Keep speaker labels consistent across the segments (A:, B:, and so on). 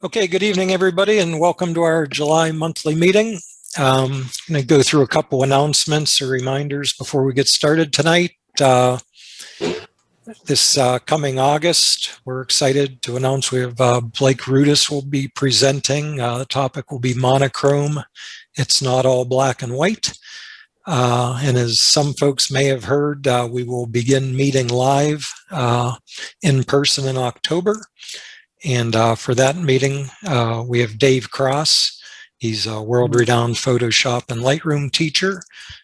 A: Okay, good evening, everybody, and welcome to our July monthly meeting. I'm going to go through a couple announcements or reminders before we get started tonight. This coming August, we're excited to announce we have Blake Rudis will be presenting. The topic will be monochrome. It's not all black and white. And as some folks may have heard, we will begin meeting live in person in October. And for that meeting, we have Dave Cross. He's a world-renowned Photoshop and Lightroom teacher.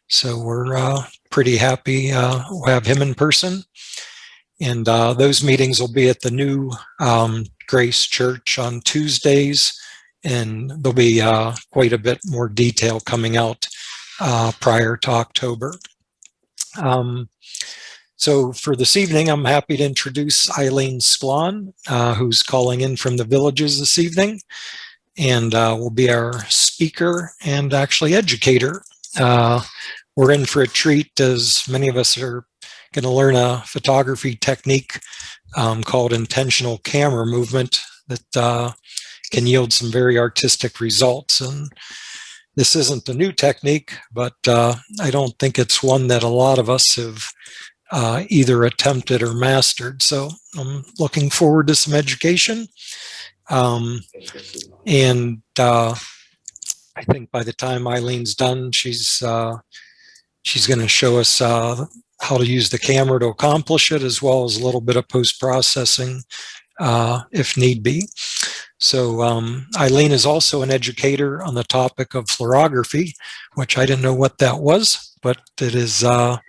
A: So we're pretty happy to have him in person. And those meetings will be at the new Grace Church on Tuesdays. And there'll be quite a bit more detail coming out prior to October. So for this evening, I'm happy to introduce Eileen Sklon, who's calling in from the Villages this evening, and will be our speaker and actually educator. We're in for a treat, as many of us are going to learn a photography technique called intentional camera movement that can yield some very artistic results. And this isn't a new technique, but I don't think it's one that a lot of us have either attempted or mastered. So I'm looking forward to some education. And I think by the time Eileen's done, she's going to show us how to use the camera to accomplish it, as well as a little bit of post-processing if need be. So Eileen is also an educator on the topic of fluorography, which I didn't know what that was, but it is the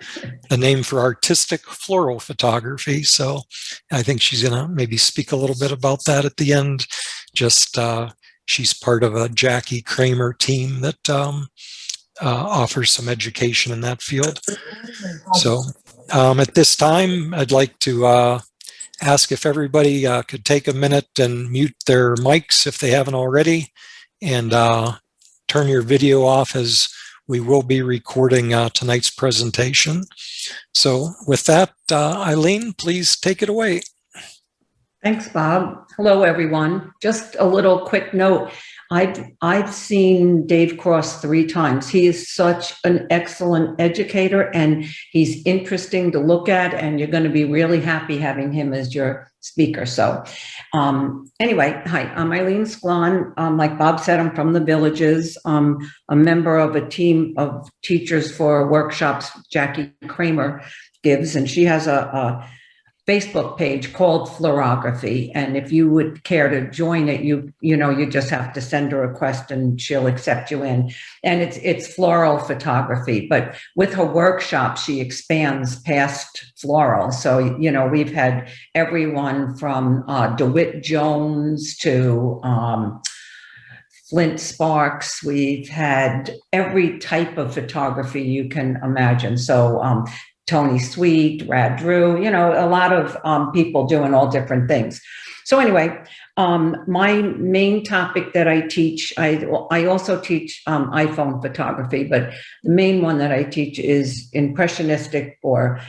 A: name for artistic floral photography. So I think she's going to maybe speak a little bit about that at the end. Just she's part of a Jackie Kramer team that offers some education in that field. So at this time, I'd like to ask if everybody could take a minute and mute their mics if they haven't already, and turn your video off, as we will be recording tonight's presentation. So with that, Eileen, please take it away.
B: Thanks, Bob. Hello, everyone. Just a little quick note. I've seen Dave Cross 3 times. He is such an excellent educator, and he's interesting to look at, and you're going to be really happy having him as your speaker. So anyway, hi, I'm Eileen Sklon. Like Bob said, I'm from the Villages. I'm a member of a team of teachers for workshops Jackie Kramer gives, and she has a Facebook page called Fluorography, and if you would care to join it, you just have to send a request and she'll accept you in. And it's floral photography, but with her workshop she expands past floral. So we've had everyone from DeWitt Jones to Flint Sparks. We've had every type of photography you can imagine. So Tony Sweet, Rad Drew, a lot of people doing all different things. So anyway, my main topic that I teach, I also teach iPhone photography, but the main one that I teach is impressionistic, or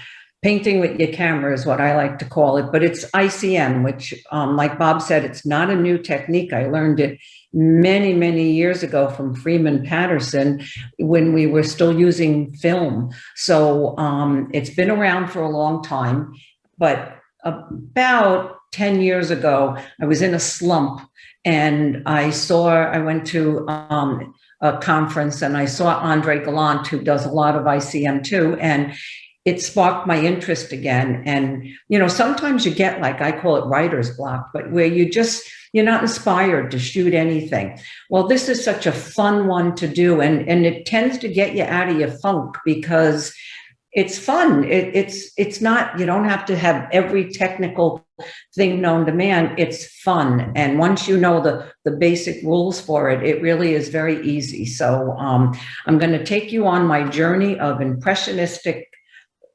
B: painting with your camera is what I like to call it, but it's ICM, which like Bob said, it's not a new technique. I learned it many, many years ago from Freeman Patterson when we were still using film. So it's been around for a long time, but about 10 years ago, I was in a slump, and I went to a conference, and I saw Andre Gallant, who does a lot of ICM too, and it sparked my interest again. And, sometimes you get, like I call it writer's block, but where you're not inspired to shoot anything. Well, this is such a fun one to do. And it tends to get you out of your funk because it's fun. It's not, you don't have to have every technical thing known to man. It's fun. And once you know the basic rules for it, it really is very easy. So I'm going to take you on my journey of impressionistic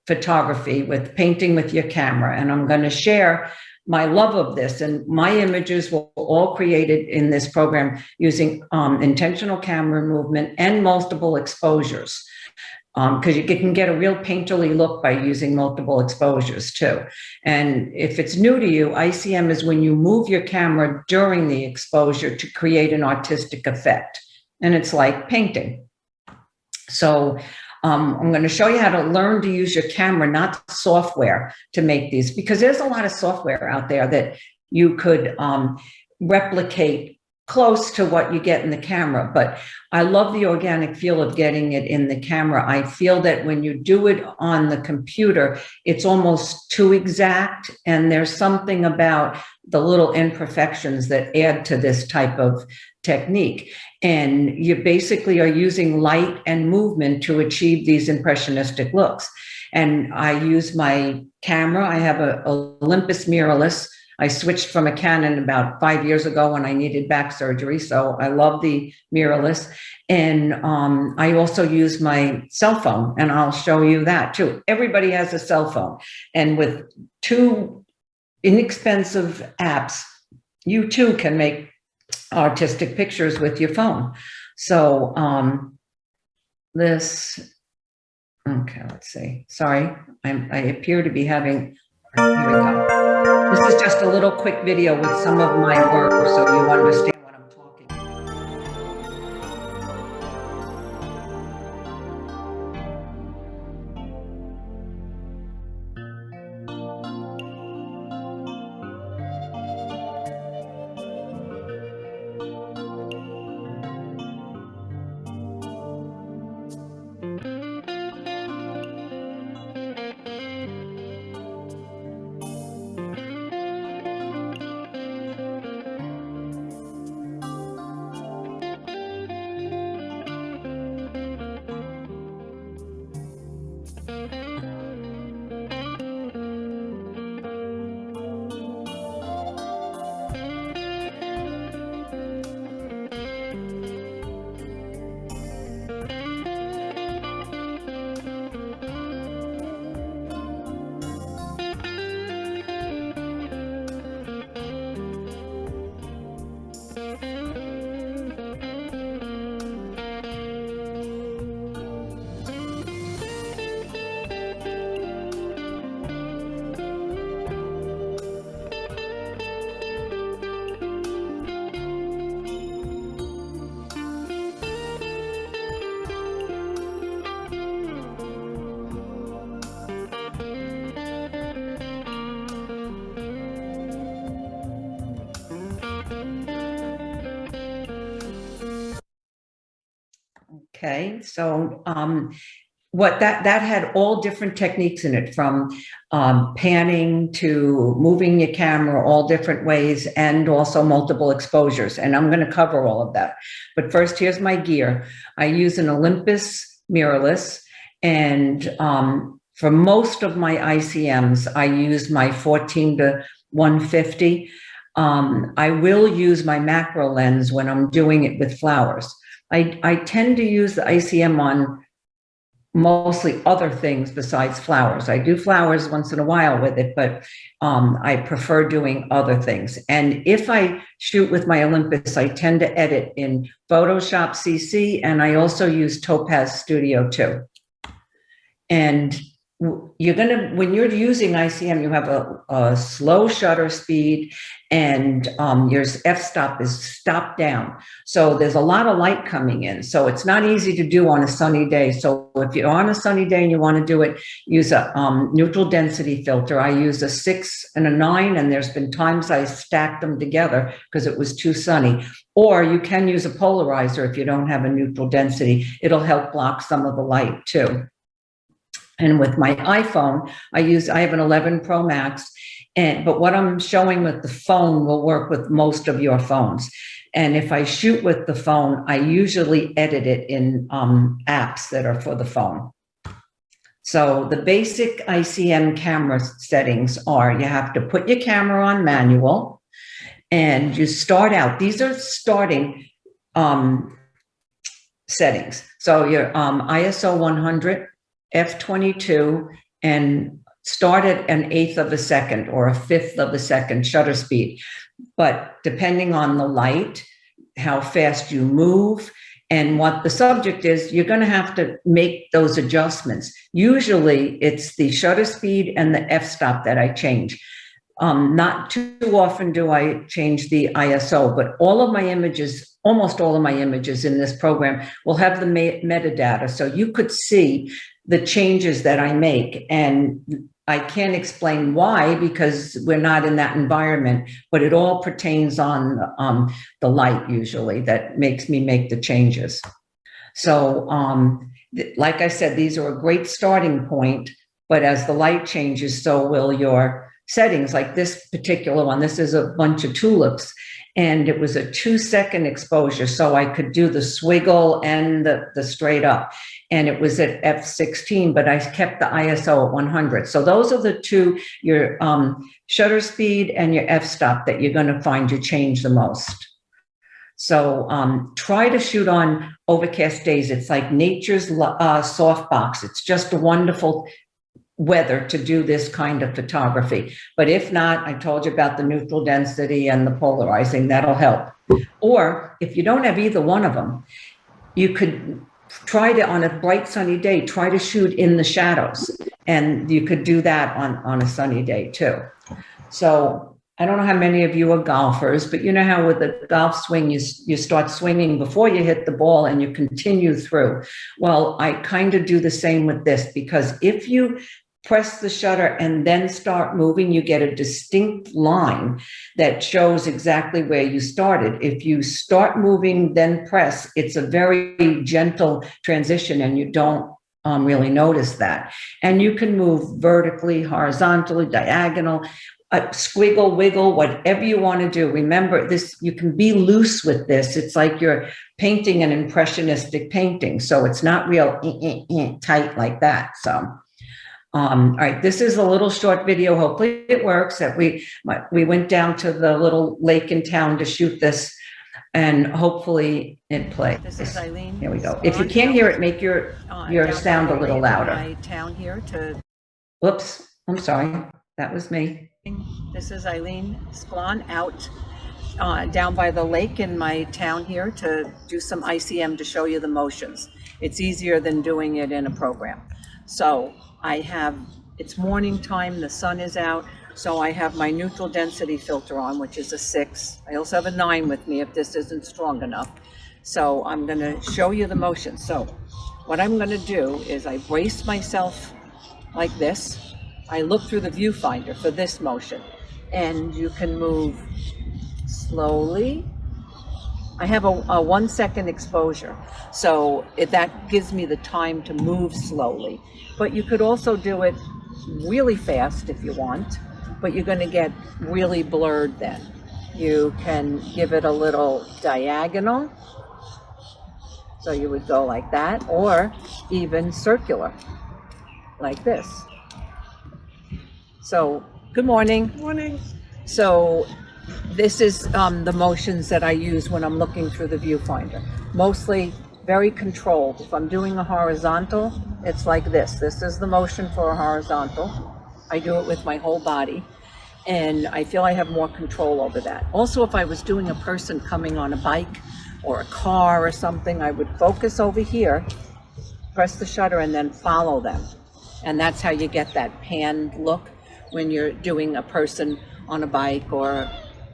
B: photography with painting with your camera. And I'm going to share my love of this, and my images were all created in this program using intentional camera movement and multiple exposures. because you can get a real painterly look by using multiple exposures too. And if it's new to you, ICM is when you move your camera during the exposure to create an artistic effect. And it's like painting. So I'm going to show you how to learn to use your camera, not software, to make these, because there's a lot of software out there that you could replicate close to what you get in the camera. But I love the organic feel of getting it in the camera. I feel that when you do it on the computer, it's almost too exact. And there's something about the little imperfections that add to this type of technique. And you basically are using light and movement to achieve these impressionistic looks. And I use my camera. I have a Olympus mirrorless. I switched from a Canon about 5 years ago when I needed back surgery. So I love the mirrorless. And I also use my cell phone, and I'll show you that too. Everybody has a cell phone. And with 2 inexpensive apps, you too can make artistic pictures with your phone. So okay, let's see. Sorry, I appear to be having, here we go. This is just a little quick video with some of my work so you understand what I'm talking about. Okay, so what that had all different techniques in it, from panning to moving your camera, all different ways, and also multiple exposures. And I'm going to cover all of that. But first, here's my gear. I use an Olympus mirrorless, and for most of my ICMs, I use my 14 to 150. I will use my macro lens when I'm doing it with flowers. I tend to use the ICM on mostly other things besides flowers. I do flowers once in a while with it, but I prefer doing other things. And if I shoot with my Olympus, I tend to edit in Photoshop CC, and I also use Topaz Studio too. And you're gonna, when you're using ICM, you have a slow shutter speed, and your f-stop is stopped down. So there's a lot of light coming in. So it's not easy to do on a sunny day. So if you're on a sunny day and you want to do it, use a neutral density filter. I use a 6 and a 9, and there's been times I stacked them together because it was too sunny. Or you can use a polarizer if you don't have a neutral density. It'll help block some of the light too. And with my iPhone, I have an 11 Pro Max, but what I'm showing with the phone will work with most of your phones. And if I shoot with the phone, I usually edit it in apps that are for the phone. So the basic ICM camera settings are, you have to put your camera on manual, and you start out. These are starting settings. So your ISO 100, f22, and start at 1/8 of a second or 1/5 of a second shutter speed. But depending on the light, how fast you move, And what the subject is, you're going to have to make those adjustments. Usually it's the shutter speed and the f-stop that I change. Not too often do I change the ISO, but all of my images, almost all of my images in this program will have the metadata. So you could see the changes that I make, and I can't explain why because we're not in that environment, but it all pertains on the light usually that makes me make the changes. So like I said, these are a great starting point, but as the light changes, so will your settings. Like this particular one, this is a bunch of tulips, and it was a 2-second exposure, so I could do the swiggle and the straight up, and it was at f16, but I kept the ISO at 100. So those are the two, your shutter speed and your f-stop, that you're going to find you change the most. So try to shoot on overcast days. It's like nature's softbox. It's just a wonderful weather to do this kind of photography. But if not, I told you about the neutral density and the polarizing, that'll help. Or if you don't have either one of them, you could try to, on a bright sunny day, try to shoot in the shadows. And you could do that on a sunny day too. So I don't know how many of you are golfers, but you know how with a golf swing, you start swinging before you hit the ball and you continue through. Well, I kind of do the same with this, because if you press the shutter and then start moving, you get a distinct line that shows exactly where you started. If you start moving, then press, it's a very gentle transition and you don't really notice that. And you can move vertically, horizontally, diagonal, squiggle, wiggle, whatever you want to do. Remember this, you can be loose with this. It's like you're painting an impressionistic painting. So it's not real tight like that. So all right, this is a little short video. Hopefully it works. That we went down to the little lake in town to shoot this, and hopefully it plays.
C: This is Eileen.
B: Here we go. If you can't hear it, make your sound a little louder.
C: My town here to.
B: Whoops, I'm sorry. That was me.
C: This is Eileen Sklon out down by the lake in my town here to do some ICM to show you the motions. It's easier than doing it in a program. So it's morning time, the sun is out, so I have my neutral density filter on, which is a 6. I also have a 9 with me if this isn't strong enough. So I'm going to show you the motion. So what I'm going to do is I brace myself like this. I look through the viewfinder for this motion, and you can move slowly. I have a 1-second exposure, so that gives me the time to move slowly. But you could also do it really fast if you want, but you're going to get really blurred then. You can give it a little diagonal, so you would go like that, or even circular, like this. So, good morning.
D: Morning.
C: So, this is the motions that I use when I'm looking through the viewfinder. Mostly very controlled. If I'm doing a horizontal, it's like this. This is the motion for a horizontal. I do it with my whole body, and I feel I have more control over that. Also, if I was doing a person coming on a bike or a car or something, I would focus over here, press the shutter, and then follow them. And that's how you get that panned look when you're doing a person on a bike or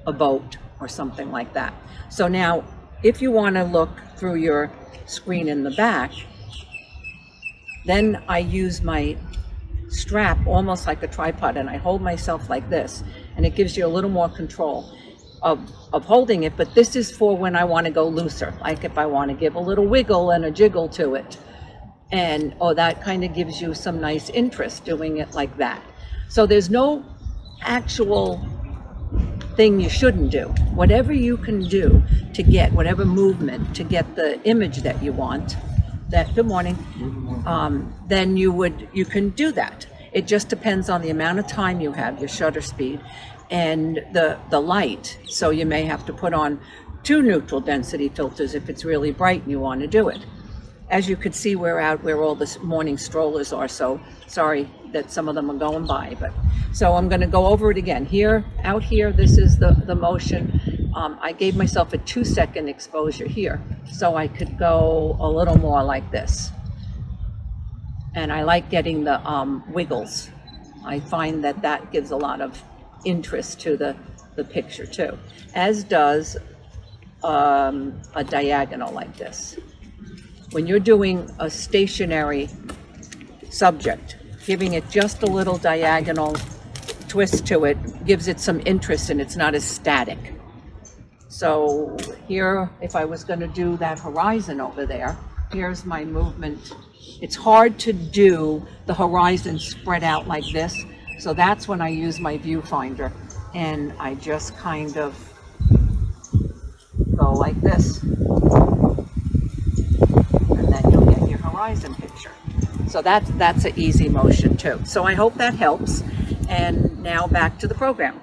C: a boat or something like that. So now, if you want to look through your screen in the back, then I use my strap almost like a tripod, and I hold myself like this, and it gives you a little more control of holding it. But this is for when I want to go looser, like if I want to give a little wiggle and a jiggle to it, and that kind of gives you some nice interest doing it like that. So there's no actual thing you shouldn't do. Whatever you can do to get whatever movement to get the image that you want, good morning, then you can do that. It just depends on the amount of time you have, your shutter speed, and the light. So you may have to put on 2 neutral density filters if it's really bright and you want to do it. As you could see, we're out where all the morning strollers are, so sorry that some of them are going by. But so I'm going to go over it again. Here, out here, this is the motion. I gave myself a 2-second exposure here, so I could go a little more like this. And I like getting the wiggles. I find that that gives a lot of interest to the picture too, as does a diagonal like this. When you're doing a stationary subject, giving it just a little diagonal twist to it gives it some interest and it's not as static. So here, if I was going to do that horizon over there, here's my movement. It's hard to do the horizon spread out like this, so that's when I use my viewfinder, and I just kind of go like this, and then you'll get your horizon picture. So that's an easy motion too. So I hope that helps. And now back to the program.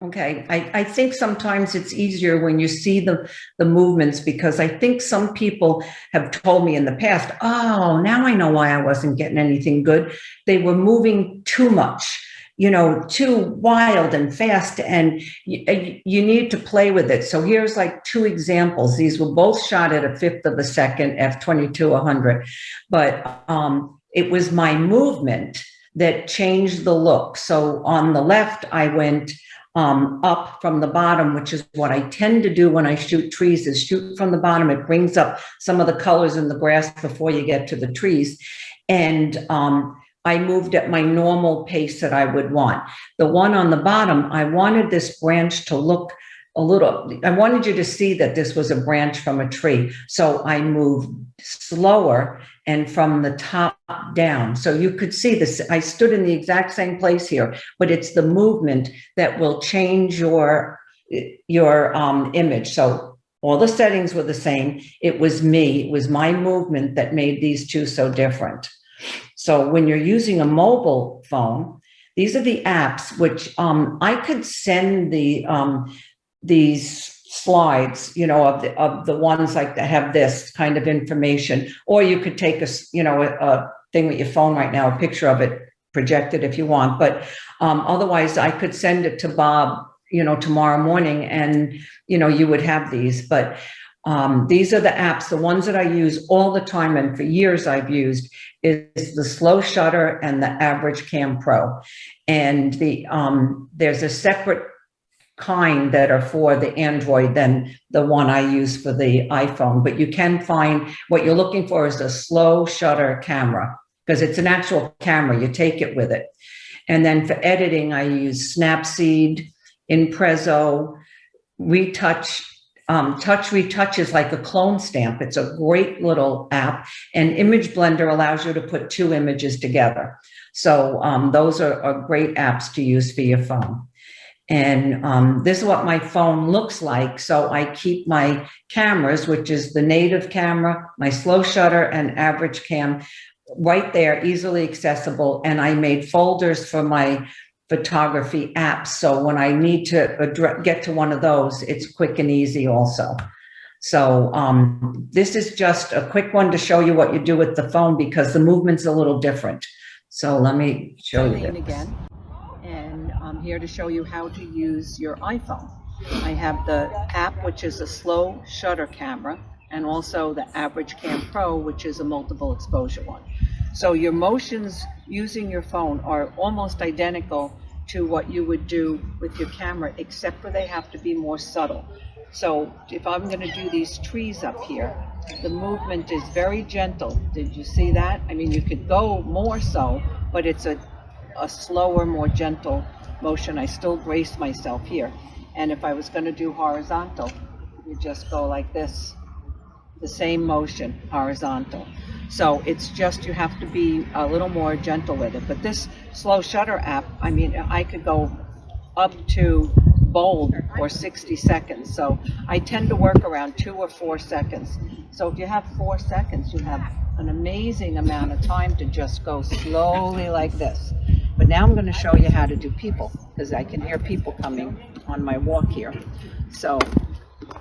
B: Okay, I think sometimes it's easier when you see the movements, because I think some people have told me in the past, oh, now I know why I wasn't getting anything good. They were moving too much, you know, too wild and fast, and you need to play with it. So here's like 2 examples. These were both shot at 1/5 of a second, f/22 100, but it was my movement that changed the look. So on the left, I went up from the bottom, which is what I tend to do when I shoot trees, is shoot from the bottom. It brings up some of the colors in the grass before you get to the trees. And I moved at my normal pace that I would want. The one on the bottom, I wanted this branch to look a little, I wanted you to see that this was a branch from a tree. So I moved slower and from the top down. So you could see this, I stood in the exact same place here, but it's the movement that will change your image. So all the settings were the same. It was me, it was my movement that made these 2 so different. So when you're using a mobile phone, these are the apps which I could send these slides, you know, of the ones like that have this kind of information, or you could take a thing with your phone right now, a picture of it, project it if you want. But otherwise, I could send it to Bob, you know, tomorrow morning, and you know, you would have these. But these are the apps, the ones that I use all the time, and for years I've used, is the Slow Shutter and the Average Cam Pro. And there's a separate kind that are for the Android than the one I use for the iPhone. But you can find, what you're looking for is a slow shutter camera, because it's an actual camera, you take it with it. And then for editing, I use Snapseed, Impresso, Retouch. Touch Retouch is like a clone stamp. It's a great little app, and Image Blender allows you to put 2 images together. So those are great apps to use for your phone. And this is what my phone looks like. So I keep my cameras, which is the native camera, my slow shutter and average cam, right there, easily accessible. And I made folders for my photography apps. So when I need to get to one of those, it's quick and easy also. So this is just a quick one to show you what you do with the phone, because the movement's a little different. So let me show you this
C: again. And I'm here to show you how to use your iPhone. I have the app, which is a slow shutter camera, and also the Average Cam Pro, which is a multiple exposure one. So your motions using your phone are almost identical to what you would do with your camera, except for they have to be more subtle. So if I'm going to do these trees up here, the movement is very gentle. Did you see that? I mean, you could go more so, but it's a slower, more gentle motion. I still brace myself here. And if I was going to do horizontal, you just go like this, the same motion, horizontal. So it's just, you have to be a little more gentle with it. But this slow shutter app, I mean, I could go up to bold or 60 seconds. So I tend to work around 2 or 4 seconds. So if you have 4 seconds, you have an amazing amount of time to just go slowly like this. But now I'm going to show you how to do people, because I can hear people coming on my walk here. So,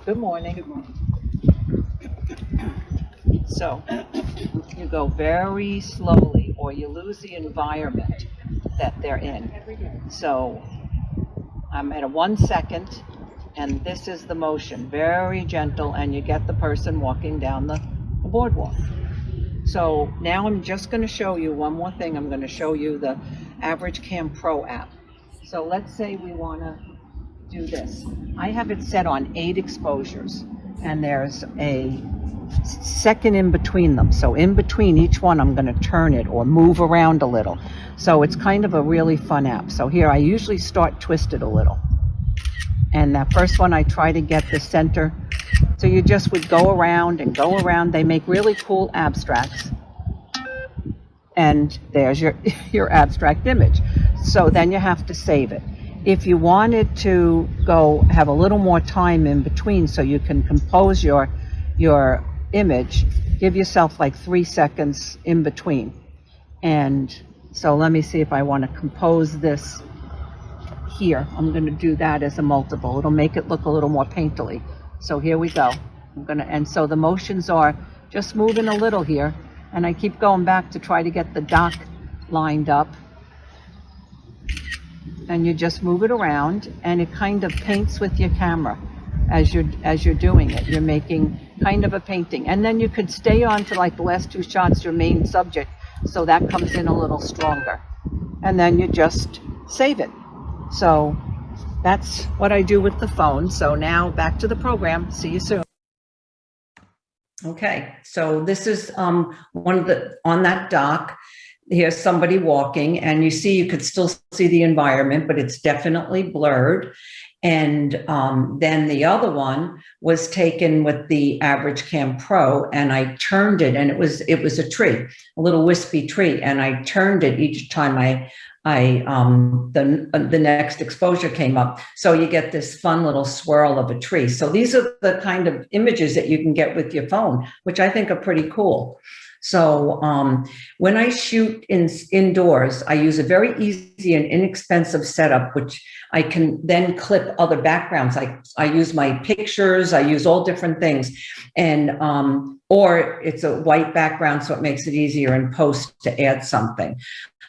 C: good morning. Good morning. So, you go very slowly, or you lose the environment that they're in. So, I'm at a 1 second, and this is the motion, very gentle, and you get the person walking down the boardwalk. So now I'm just going to show you one more thing. I'm going to show you the Average Cam Pro app. So let's say we want to do this. I have it set on 8 exposures, and there's a second in between them. So in between each one, I'm going to turn it or move around a little. So it's kind of a really fun app. So here, I usually start twisted a little. And that first one, I try to get the center. So you just would go around and go around. They make really cool abstracts. And there's your abstract image. So then you have to save it. If you wanted to go have a little more time in between so you can compose your image, give yourself like 3 seconds in between. And so let me see if I want to compose this here. I'm going to do that as a multiple. It'll make it look a little more painterly. So here we go. And so the motions are just moving a little here, and I keep going back to try to get the dock lined up. And you just move it around, and it kind of paints with your camera as you're doing it. You're making kind of a painting, and then you could stay on to like the last 2 shots, your main subject, so that comes in a little stronger, and then you just save it. So that's what I do with the phone. So now back to the program. See you soon.
B: Okay, so this is one of the, on that dock, here's somebody walking, and you see, you could still see the environment, but it's definitely blurred. And then the other one was taken with the Average Cam Pro, and I turned it, and it was a tree, a little wispy tree, and I turned it each time the next exposure came up. So you get this fun little swirl of a tree. So these are the kind of images that you can get with your phone, which I think are pretty cool. So when I shoot indoors, I use a very easy and inexpensive setup, which I can then clip other backgrounds. I use my pictures, I use all different things, and or it's a white background, so it makes it easier in post to add something.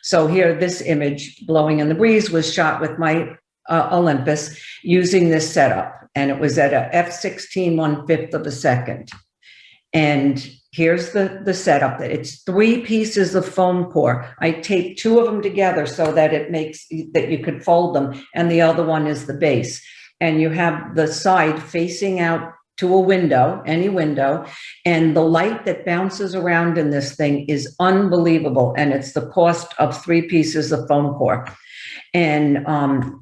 B: So here, this image, Blowing in the Breeze, was shot with my Olympus using this setup, and it was at a f/16 1/5 of a second. And here's the setup. It's 3 pieces of foam core. I taped 2 of them together so that it makes that you could fold them, and the other one is the base. And you have the side facing out to a window, any window, and the light that bounces around in this thing is unbelievable, and it's the cost of 3 pieces of foam core. And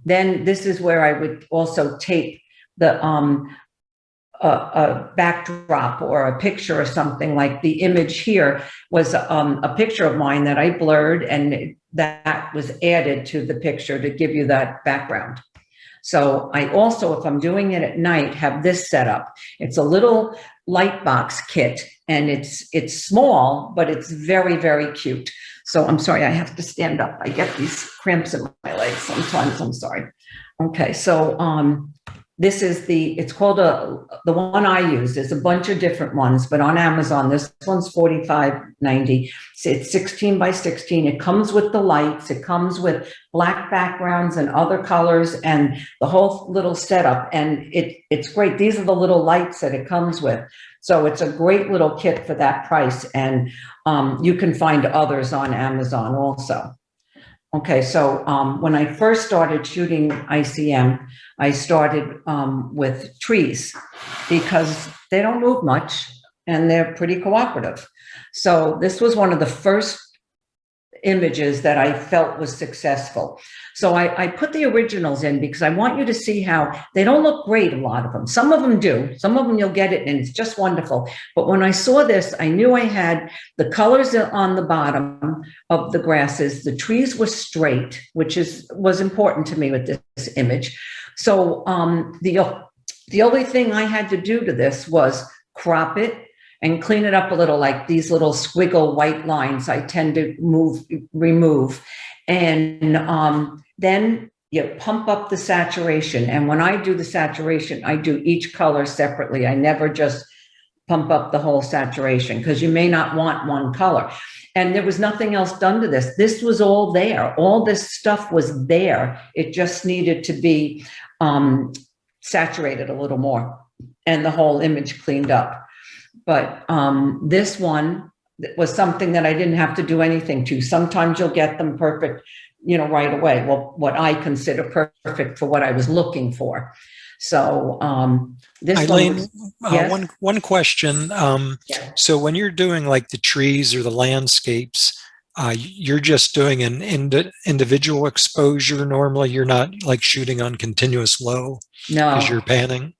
B: then this is where I would also tape the a backdrop or a picture or something. Like the image here was a picture of mine that I blurred, and that was added to the picture to give you that background. So I also, if I'm doing it at night, have this set up. It's a little light box kit, and it's small, but it's very, very cute. So I'm sorry, I have to stand up. I get these cramps in my legs sometimes. I'm sorry. Okay, so this is it's called the one I use. There's a bunch of different ones, but on Amazon, this one's $45.90. It's 16 by 16. It comes with the lights. It comes with black backgrounds and other colors and the whole little setup. And it's great. These are the little lights that it comes with. So it's a great little kit for that price. And you can find others on Amazon also. Okay, so when I first started shooting ICM, I started with trees because they don't move much and they're pretty cooperative. So this was one of the first images that I felt was successful. So I put the originals in because I want you to see how they don't look great, a lot of them. Some of them do. Some of them you'll get it and it's just wonderful. But when I saw this, I knew I had the colors on the bottom of the grasses. The trees were straight, which was important to me with this image. So the only thing I had to do to this was crop it and clean it up a little, like these little squiggle white lines I tend to remove. And then you pump up the saturation. And when I do the saturation, I do each color separately. I never just pump up the whole saturation because you may not want one color. And there was nothing else done to this. This was all there. All this stuff was there. It just needed to be saturated a little more and the whole image cleaned up. But this one was something that I didn't have to do anything to. Sometimes you'll get them perfect, right away. Well, what I consider perfect for what I was looking for. So this
A: Eileen,
B: one, yes?
A: one question.
B: Yeah.
A: So when you're doing like the trees or the landscapes, you're just doing an individual exposure. Normally, you're not like shooting on continuous low because you're panning.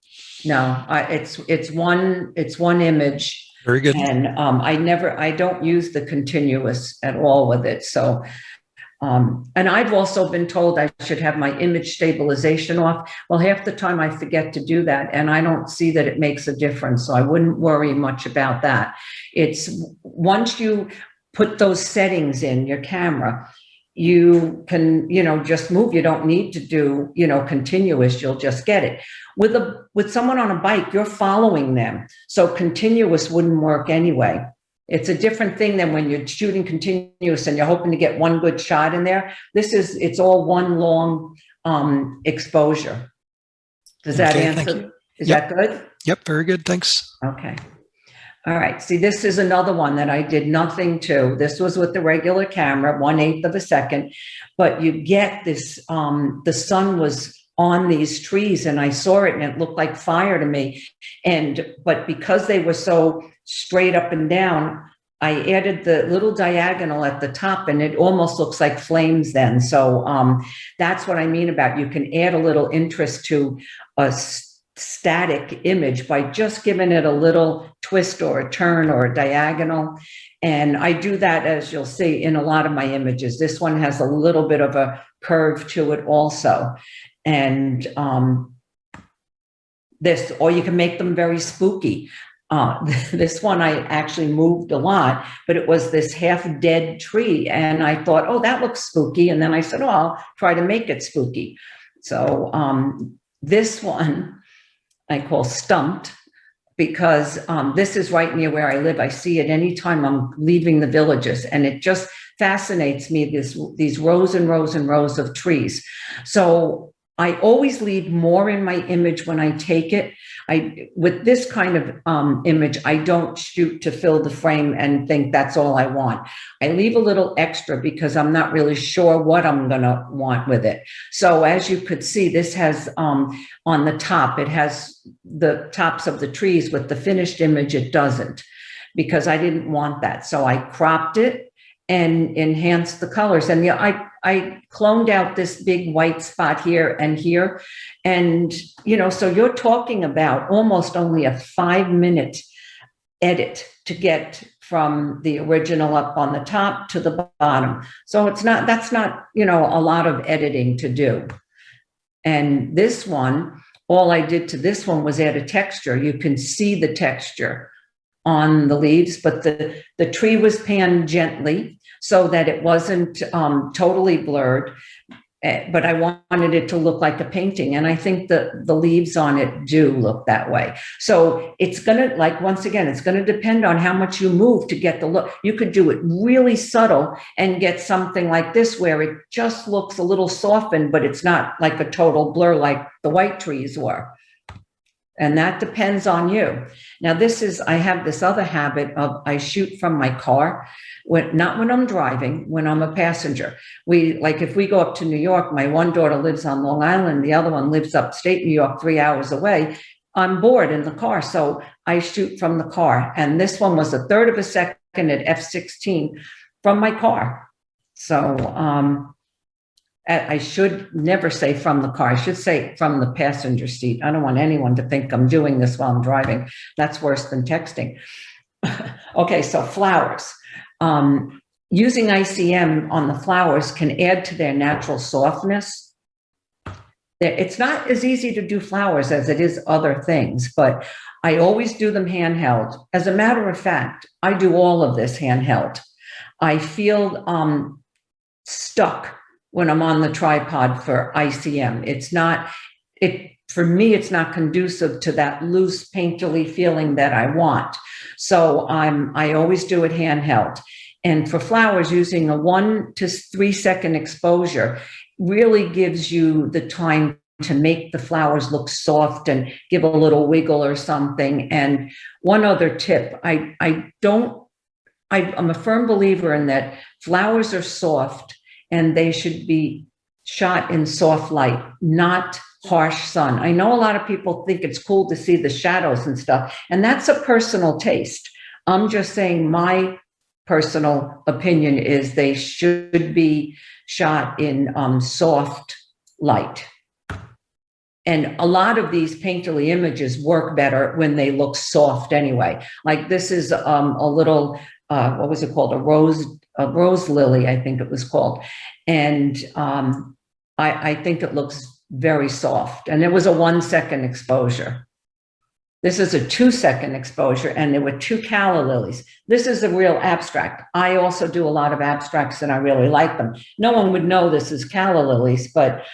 B: No, it's one image.
A: Very good.
B: And I don't use the continuous at all with it. So, and I've also been told I should have my image stabilization off. Well, half the time I forget to do that, and I don't see that it makes a difference. So I wouldn't worry much about that. It's once you put those settings in your camera, you can, just move. You don't need to do, continuous. You'll just get it. With someone on a bike, you're following them. So continuous wouldn't work anyway. It's a different thing than when you're shooting continuous and you're hoping to get one good shot in there. It's all one long exposure. Does that answer? Is that good?
A: Yep. Very good. Thanks.
B: Okay. All right. See, this is another one that I did nothing to. This was with the regular camera, 1/8 of a second, but you get this, the sun was on these trees and I saw it and it looked like fire to me. But because they were so straight up and down, I added the little diagonal at the top and it almost looks like flames then. So that's what I mean about you can add a little interest to a static image by just giving it a little twist or a turn or a diagonal. And I do that, as you'll see, in a lot of my images. This one has a little bit of a curve to it also. And or you can make them very spooky. This one I actually moved a lot, but it was this half dead tree. And I thought, oh, that looks spooky. And then I said, oh, I'll try to make it spooky. So this one I call Stumped because this is right near where I live. I see it anytime I'm leaving the villages, and it just fascinates me, these rows and rows and rows of trees. So I always leave more in my image when I take it. With this kind of image, I don't shoot to fill the frame and think that's all I want. I leave a little extra because I'm not really sure what I'm gonna want with it. So as you could see, this has on the top, it has the tops of the trees. With the finished image, it doesn't, because I didn't want that. So I cropped it and enhanced the colors. And I cloned out this big white spot here and here. And, so you're talking about almost only a 5-minute edit to get from the original up on the top to the bottom. So that's not, a lot of editing to do. And this one, all I did to this one was add a texture. You can see the texture on the leaves, but the tree was panned gently so that it wasn't totally blurred, but I wanted it to look like a painting. And I think the leaves on it do look that way. So it's gonna, once again, it's gonna depend on how much you move to get the look. You could do it really subtle and get something like this where it just looks a little softened, but it's not like a total blur like the white trees were. And that depends on you. Now I have this other habit of I shoot from my car, not when I'm driving, when I'm a passenger. If we go up to New York, my one daughter lives on Long Island, the other one lives upstate New York, 3 hours away. I'm bored in the car, so I shoot from the car. And this one was 1/3 of a second at f/16 from my car. So I should never say from the car. I should say from the passenger seat. I don't want anyone to think I'm doing this while I'm driving. That's worse than texting. Okay, so flowers. Using ICM on the flowers can add to their natural softness. It's not as easy to do flowers as it is other things, but I always do them handheld. As a matter of fact, I do all of this handheld. I feel stuck when I'm on the tripod for ICM. For me, it's not conducive to that loose, painterly feeling that I want. So I always do it handheld. And for flowers, using a 1 to 3 second exposure really gives you the time to make the flowers look soft and give a little wiggle or something. And one other tip, I'm a firm believer in that flowers are soft and they should be shot in soft light, not harsh sun. I know a lot of people think it's cool to see the shadows and stuff, and that's a personal taste. I'm just saying my personal opinion is they should be shot in soft light. And a lot of these painterly images work better when they look soft anyway. Like this is a little, what was it called? A rose lily, I think it was called. And I think it looks very soft. And it was a 1 second exposure. This is a 2 second exposure, and there were 2 calla lilies. This is a real abstract. I also do a lot of abstracts and I really like them. No one would know this is calla lilies, but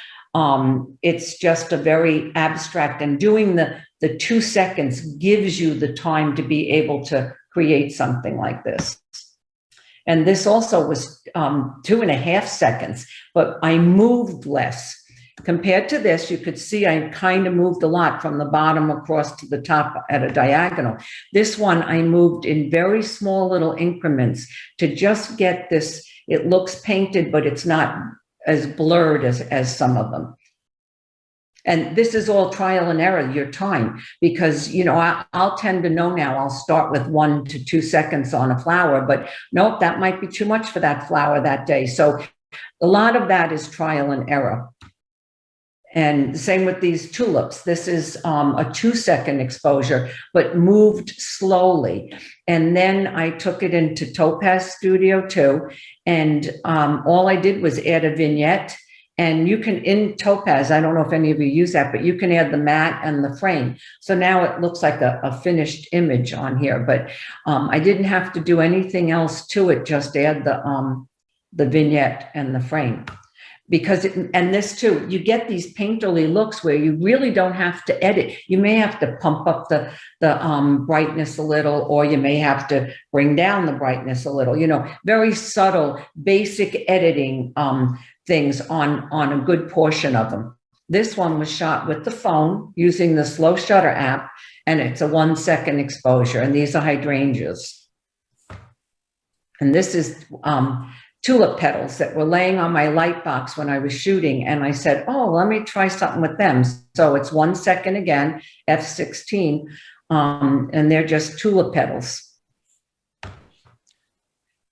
B: it's just a very abstract, and doing the 2 seconds gives you the time to be able to create something like this. And this also was 2.5 seconds, but I moved less. Compared to this, you could see I kind of moved a lot from the bottom across to the top at a diagonal. This one, I moved in very small little increments to just get this. It looks painted, but it's not as blurred as some of them. And this is all trial and error, your time, because, you know, I'll tend to know now, I'll start with 1 to 2 seconds on a flower, but nope, that might be too much for that flower that day. So a lot of that is trial and error. And same with these tulips. This is a 2 second exposure, but moved slowly. And then I took it into Topaz Studio 2, and all I did was add a vignette. And you can, in Topaz, I don't know if any of you use that, but you can add the mat and the frame. So now it looks like a finished image on here, but I didn't have to do anything else to it, just add the vignette and the frame. Because, and this too, you get these painterly looks where you really don't have to edit. You may have to pump up the brightness a little, or you may have to bring down the brightness a little, you know, very subtle, basic editing things on a good portion of them. This one was shot with the phone using the slow shutter app, and it's a 1 second exposure, and these are hydrangeas. And this is tulip petals that were laying on my light box when I was shooting. And I said, oh, let me try something with them. So it's 1 second again, F16, and they're just tulip petals.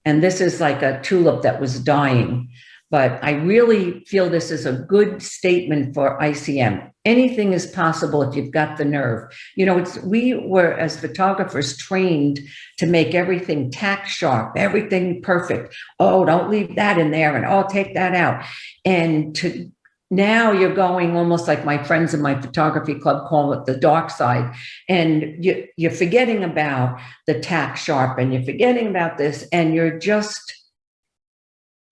B: And this is like a tulip that was dying. But I really feel this is a good statement for ICM. Anything is possible if you've got the nerve. You know, we were, as photographers, trained to make everything tack sharp, everything perfect. Oh, don't leave that in there, and oh, take that out. And now you're going almost like my friends in my photography club call it the dark side. And you're forgetting about the tack sharp, and you're forgetting about this, and you're just,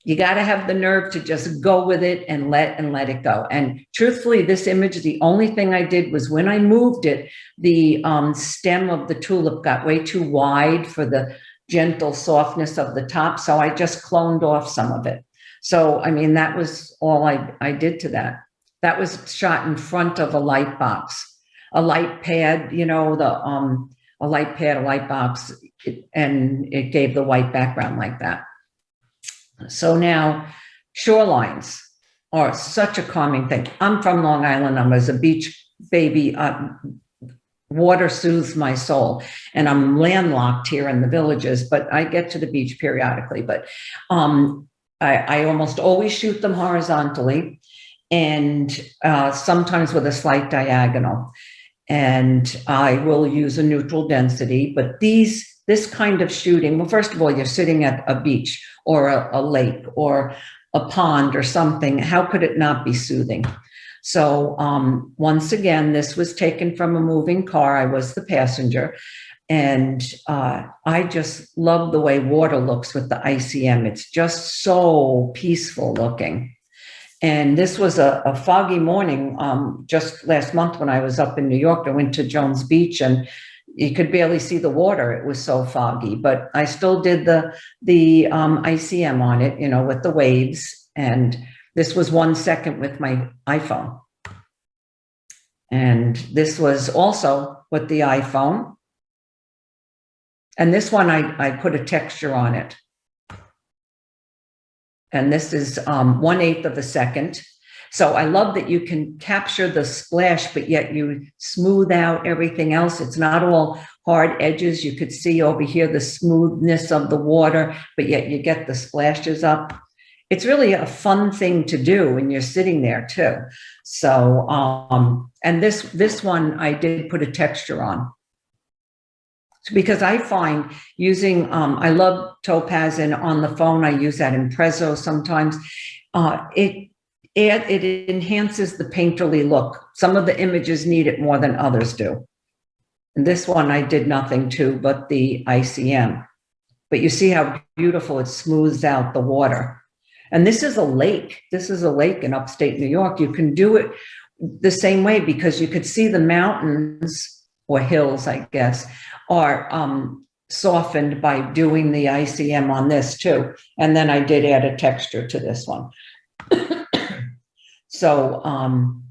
B: you got to have the nerve to just go with it and let it go. And truthfully, this image, the only thing I did was when I moved it, the stem of the tulip got way too wide for the gentle softness of the top. So I just cloned off some of it. So, I mean, that was all I did to that. That was shot in front of a light box, a light pad, you know, a light pad, a light box, and it gave the white background like that. So now shorelines are such a calming thing. I'm from Long Island. I was a beach baby. Water soothes my soul, and I'm landlocked here in the villages, but I get to the beach periodically. But I almost always shoot them horizontally, and sometimes with a slight diagonal. And I will use a neutral density, but this kind of shooting, well, first of all, you're sitting at a beach or a lake or a pond or something. How could it not be soothing? So once again, this was taken from a moving car. I was the passenger. And I just love the way water looks with the ICM. It's just so peaceful looking. And this was a foggy morning just last month when I was up in New York. I went to Jones Beach, and you could barely see the water. It was so foggy, but I still did the ICM on it, you know, with the waves. And this was 1 second with my iPhone. And this was also with the iPhone. And this one, I put a texture on it. And this is 1/8 of a second. So I love that you can capture the splash, but yet you smooth out everything else. It's not all hard edges. You could see over here the smoothness of the water, but yet you get the splashes up. It's really a fun thing to do when you're sitting there too. So, and this one I did put a texture on. Because I find using, I love Topaz, and on the phone, I use that Impresso sometimes. It enhances the painterly look. Some of the images need it more than others do. And this one I did nothing to but the ICM. But you see how beautiful it smooths out the water. And this is a lake. This is a lake in upstate New York. You can do it the same way because you could see the mountains, or hills, I guess, are softened by doing the ICM on this too. And then I did add a texture to this one. So I'm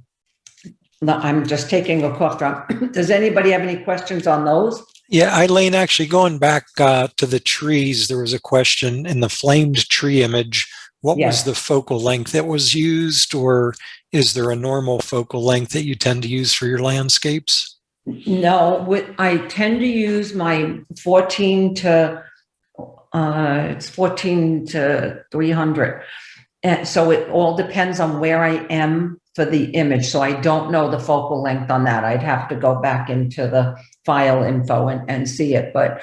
B: just taking a cough drop. Does anybody have any questions on those?
A: Yeah, Eileen, actually going back to the trees, there was a question in the flamed tree image. What
B: Yes.
A: was the focal length that was used, or is there a normal focal length that you tend to use for your landscapes?
B: No, I tend to use my 14 to 300. And so it all depends on where I am for the image. So I don't know the focal length on that. I'd have to go back into the file info and see it. But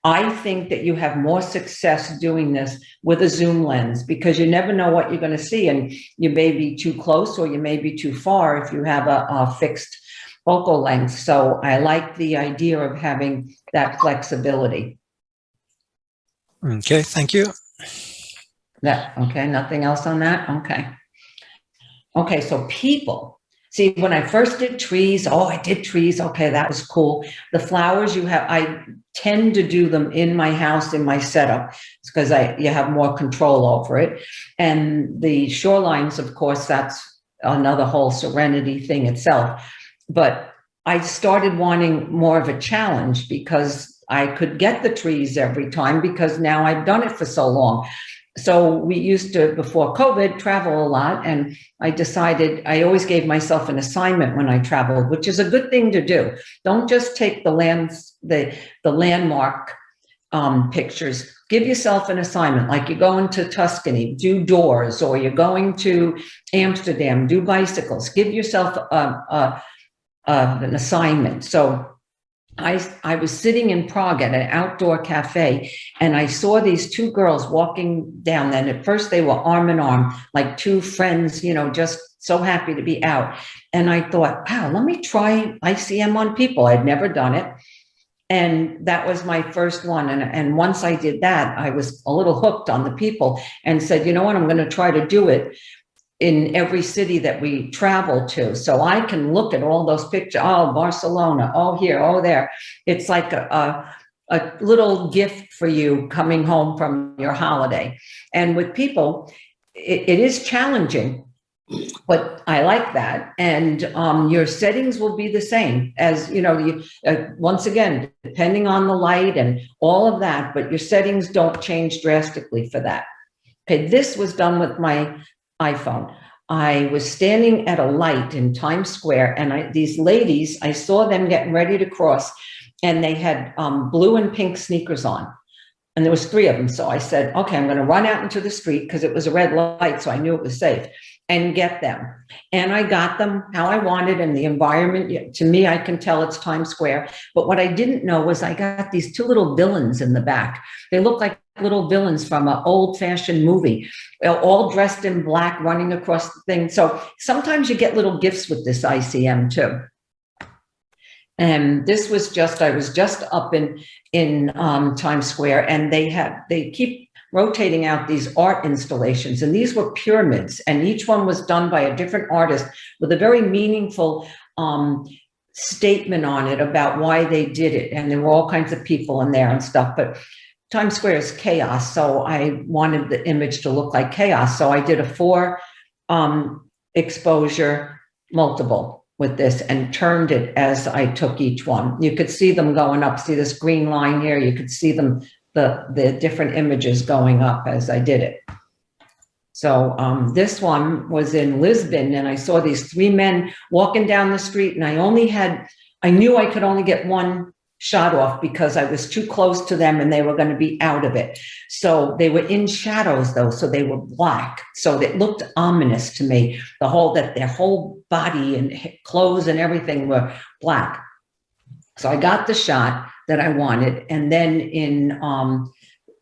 B: I think that you have more success doing this with a zoom lens because you never know what you're going to see. And you may be too close or you may be too far if you have a fixed focal length. So I like the idea of having that flexibility.
A: Okay, thank you.
B: Okay, nothing else on that? Okay. Okay, so people. See, when I first did trees, I did trees. Okay, that was cool. The flowers you have, I tend to do them in my house, in my setup, because you have more control over it. And the shorelines, of course, that's another whole serenity thing itself. But I started wanting more of a challenge because I could get the trees every time because now I've done it for so long. So we used to, before COVID, travel a lot. And I decided I always gave myself an assignment when I traveled, which is a good thing to do. Don't just take the landmark pictures. Give yourself an assignment, like you're going to Tuscany, do doors, or you're going to Amsterdam, do bicycles. Give yourself an assignment. So I was sitting in Prague at an outdoor cafe, and I saw these two girls walking down. And at first they were arm in arm, like two friends, you know, just so happy to be out. And I thought, wow, let me try ICM on people. I'd never done it. And that was my first one. And once I did that, I was a little hooked on the people and said, you know what, I'm going to try to do it in every city that we travel to. So I can look at all those pictures. Oh, Barcelona, oh, here, oh, there. It's like a little gift for you coming home from your holiday. And with people, it is challenging, but I like that. And your settings will be the same as, you know, once again, depending on the light and all of that, but your settings don't change drastically for that. Okay, this was done with my iPhone. I was standing at a light in Times Square, and these ladies, I saw them getting ready to cross, and they had blue and pink sneakers on. And there was 3 of them. So I said, okay, I'm going to run out into the street because it was a red light, so I knew it was safe, and get them. And I got them how I wanted, and the environment, to me, I can tell it's Times Square. But what I didn't know was I got these 2 little villains in the back. They look like little villains from an old-fashioned movie, all dressed in black, running across the thing. So sometimes you get little gifts with this ICM too. And this was I was just up in Times Square, and they keep rotating out these art installations, and these were pyramids, and each one was done by a different artist with a very meaningful statement on it about why they did it. And there were all kinds of people in there and stuff, but Times Square is chaos. So I wanted the image to look like chaos. So I did a 4 exposure multiple with this and turned it as I took each one. You could see them going up. See this green line here? You could see them, the different images going up as I did it. So this one was in Lisbon, and I saw these 3 men walking down the street, and I knew I could only get one shot off because I was too close to them and they were going to be out of it. So they were in shadows though, so they were black. So it looked ominous to me, that their whole body and clothes and everything were black. So I got the shot that I wanted, and then in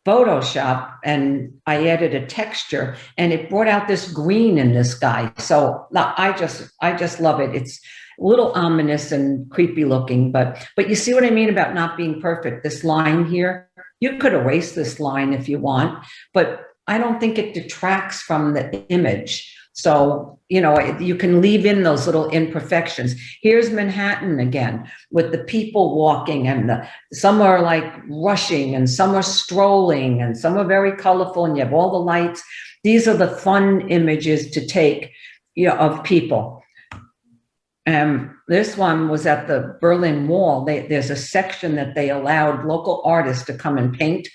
B: Photoshop, and I added a texture, and it brought out this green in this guy. So I just love it. It's a little ominous and creepy looking, but you see what I mean about not being perfect. This line here, you could erase this line if you want, but I don't think it detracts from the image. So, you know, you can leave in those little imperfections. Here's Manhattan again with the people walking, and some are like rushing and some are strolling and some are very colorful, and you have all the lights. These are the fun images to take, you know, of people. This one was at the Berlin Wall. There's a section that they allowed local artists to come and paint.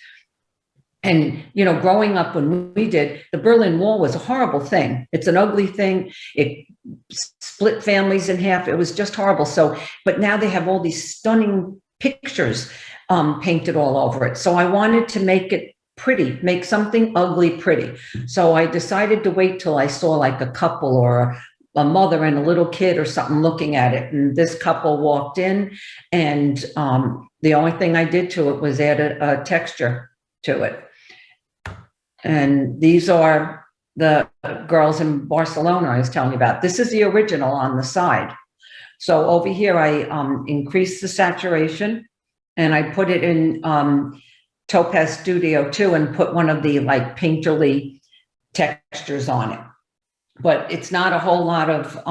B: And, you know, growing up when we did, the Berlin Wall was a horrible thing. It's an ugly thing. It split families in half. It was just horrible. So, but now they have all these stunning pictures painted all over it. So I wanted to make it pretty, make something ugly pretty. So I decided to wait till I saw like a couple or a mother and a little kid or something looking at it. And this couple walked in, and the only thing I did to it was add a texture to it. And these are the girls in Barcelona I was telling you about. This is the original on the side. So over here, I increased the saturation, and I put it in Topaz Studio 2 and put one of the like painterly textures on it. But it's not a whole lot of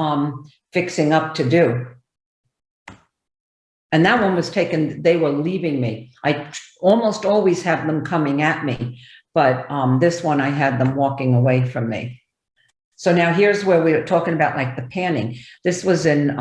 B: fixing up to do. And that one was taken, they were leaving me. I almost always have them coming at me, but this one I had them walking away from me. So now here's where we were talking about like the panning. This was in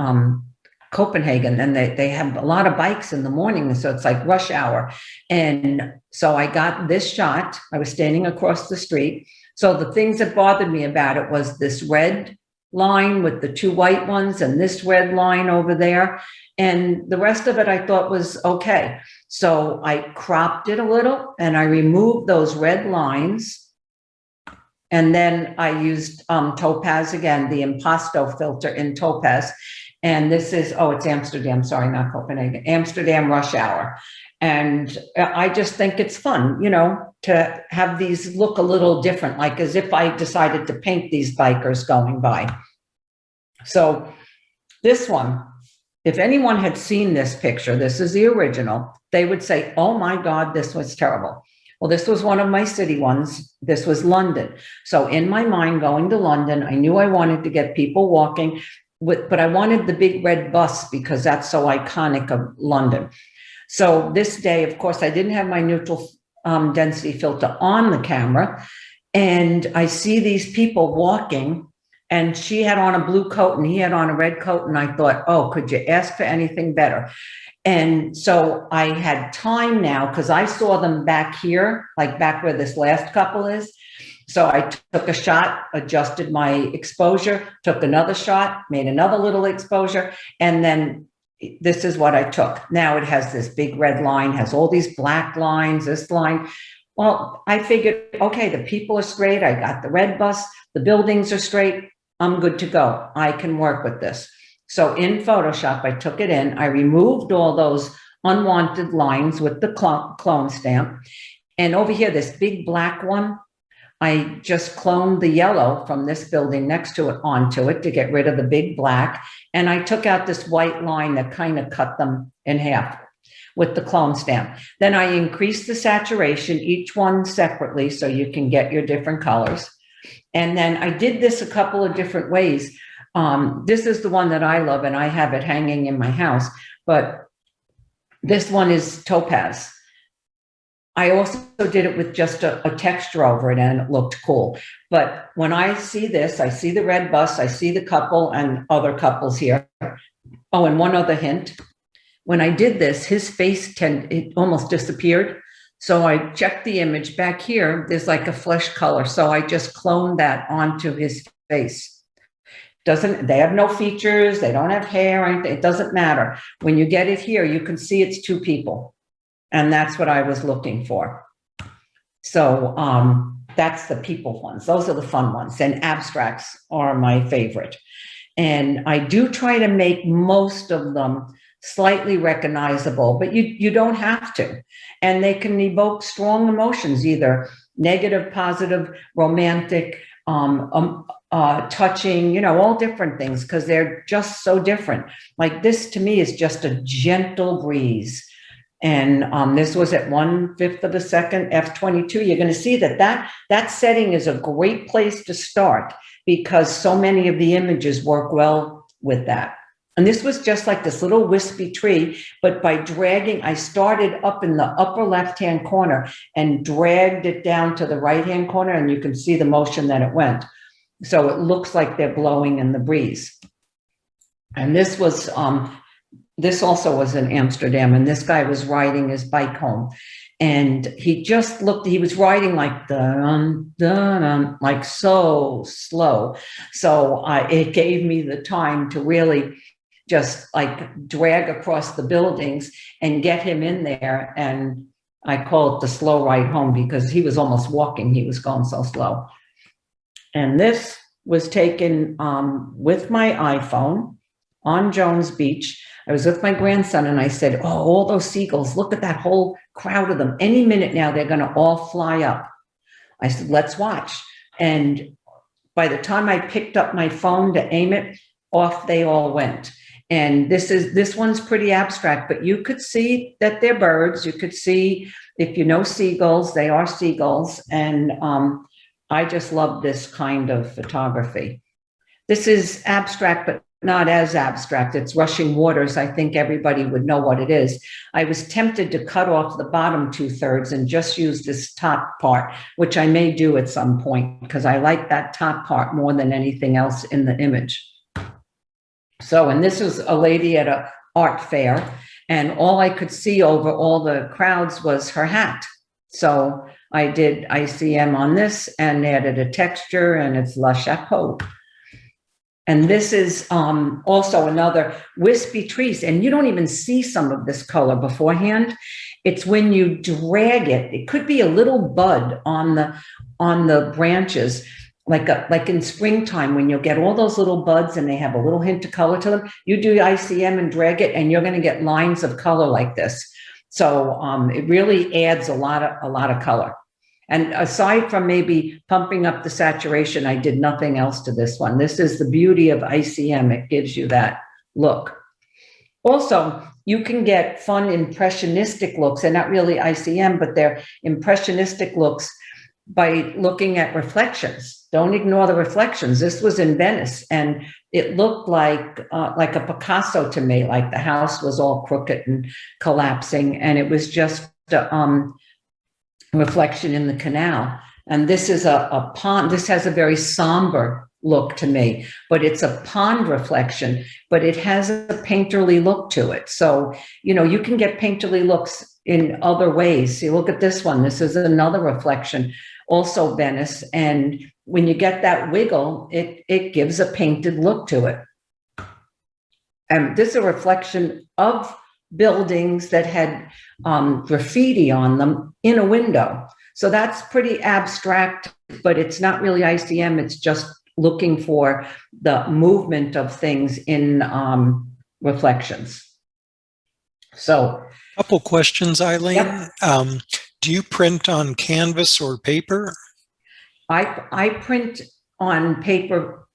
B: Copenhagen, and they have a lot of bikes in the morning, so it's like rush hour. And so I got this shot. I was standing across the street. So the things that bothered me about it was this red line with the 2 white ones and this red line over there. And the rest of it I thought was okay. So I cropped it a little and I removed those red lines. And then I used Topaz again, the Impasto filter in Topaz. And this is, oh, it's Amsterdam, sorry, not Copenhagen, Amsterdam rush hour. And I just think it's fun, you know, to have these look a little different, like as if I decided to paint these bikers going by. So this one, if anyone had seen this picture, this is the original, they would say, oh my God, this was terrible. Well, this was one of my city ones. This was London. So in my mind, going to London, I knew I wanted to get people walking, but I wanted the big red bus because that's so iconic of London. So this day, of course, I didn't have my neutral density filter on the camera, and I see these people walking, and she had on a blue coat and he had on a red coat, and I thought, oh, could you ask for anything better? And so I had time now because I saw them back here, like back where this last couple is. So I took a shot, adjusted my exposure, took another shot, made another little exposure, and then this is what I took. Now it has this big red line, has all these black lines, this line. Well, I figured, okay, the people are straight. I got the red bus, the buildings are straight. I'm good to go. I can work with this. So in Photoshop, I took it in. I removed all those unwanted lines with the clone stamp. And over here, this big black one, I just cloned the yellow from this building next to it onto it to get rid of the big black. And I took out this white line that kind of cut them in half with the clone stamp. Then I increased the saturation, each one separately, so you can get your different colors. And then I did this a couple of different ways. This is the one that I love, and I have it hanging in my house, but this one is topaz. I also did it with just a texture over it, and it looked cool. But when I see this, I see the red bus, I see the couple and other couples here. Oh, and one other hint. When I did this, his face it almost disappeared. So I checked the image back here. There's like a flesh color. So I just cloned that onto his face. They have no features. They don't have hair. It doesn't matter. When you get it here, you can see it's two people. And that's what I was looking for. So that's the people ones. Those are the fun ones. And abstracts are my favorite. And I do try to make most of them slightly recognizable, but you don't have to. And they can evoke strong emotions, either negative, positive, romantic, touching, all different things, because they're just so different. Like this to me is just a gentle breeze. And this was at 1/5 of a second, f/22. You're going to see that setting is a great place to start, because so many of the images work well with that. And this was just like this little wispy tree, but by dragging, I started up in the upper left-hand corner and dragged it down to the right-hand corner, and you can see the motion that it went. So it looks like they're blowing in the breeze. And this was, this also was in Amsterdam, and this guy was riding his bike home. And he just looked, he was riding like dun, dun, dun, like so slow. So it gave me the time to really just like drag across the buildings and get him in there. And I call it the slow ride home, because he was almost walking. He was going so slow. And this was taken with my iPhone on Jones Beach. I was with my grandson, and I said, oh, all those seagulls, look at that whole crowd of them. Any minute now, they're going to all fly up. I said, let's watch. And by the time I picked up my phone to aim it, off they all went. And this one's pretty abstract, but you could see that they're birds. You could see, if you know seagulls, they are seagulls. And I just love this kind of photography. This is abstract, but not as abstract. It's rushing waters. I think everybody would know what it is. I was tempted to cut off the bottom 2/3 and just use this top part, which I may do at some point, because I like that top part more than anything else in the image. So, and this is a lady at an art fair, and all I could see over all the crowds was her hat. So I did ICM on this and added a texture, and it's La Chapeau. And this is also another wispy trees, and you don't even see some of this color beforehand. It's when you drag it. It could be a little bud on the branches, like in springtime when you'll get all those little buds and they have a little hint of color to them. You do ICM and drag it, and you're going to get lines of color like this. So it really adds a lot of color. And aside from maybe pumping up the saturation, I did nothing else to this one. This is the beauty of ICM. It gives you that look. Also, you can get fun impressionistic looks. They're not really ICM, but they're impressionistic looks by looking at reflections. Don't ignore the reflections. This was in Venice, and it looked like a Picasso to me, like the house was all crooked and collapsing, and it was just reflection in the canal. And this is a pond. This has a very somber look to me, but it's a pond reflection, but it has a painterly look to it. So, you can get painterly looks in other ways. See, look at this one. This is another reflection, also Venice. And when you get that wiggle, it gives a painted look to it. And this is a reflection of buildings that had graffiti on them in a window. So that's pretty abstract, but it's not really ICM. It's just looking for the movement of things in reflections. So,
A: couple questions, Eileen.
B: Yep.
A: Do you print on canvas or paper?
B: I print on paper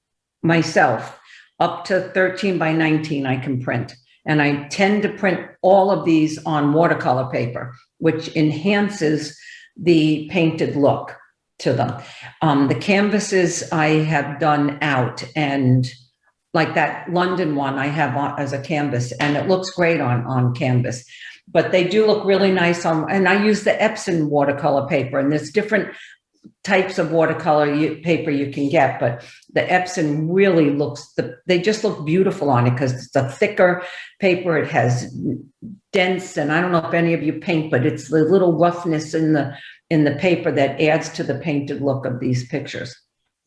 B: myself. Up to 13 by 19 I can print. And I tend to print all of these on watercolor paper, which enhances the painted look to them. The canvases I have done out, and like that London one I have as a canvas, and it looks great on canvas. But they do look really nice on, and I use the Epson watercolor paper, and there's different types of watercolor paper you can get, but the Epson really they just look beautiful on it because it's a thicker paper. It has dense, and I don't know if any of you paint, but it's the little roughness in the paper that adds to the painted look of these pictures.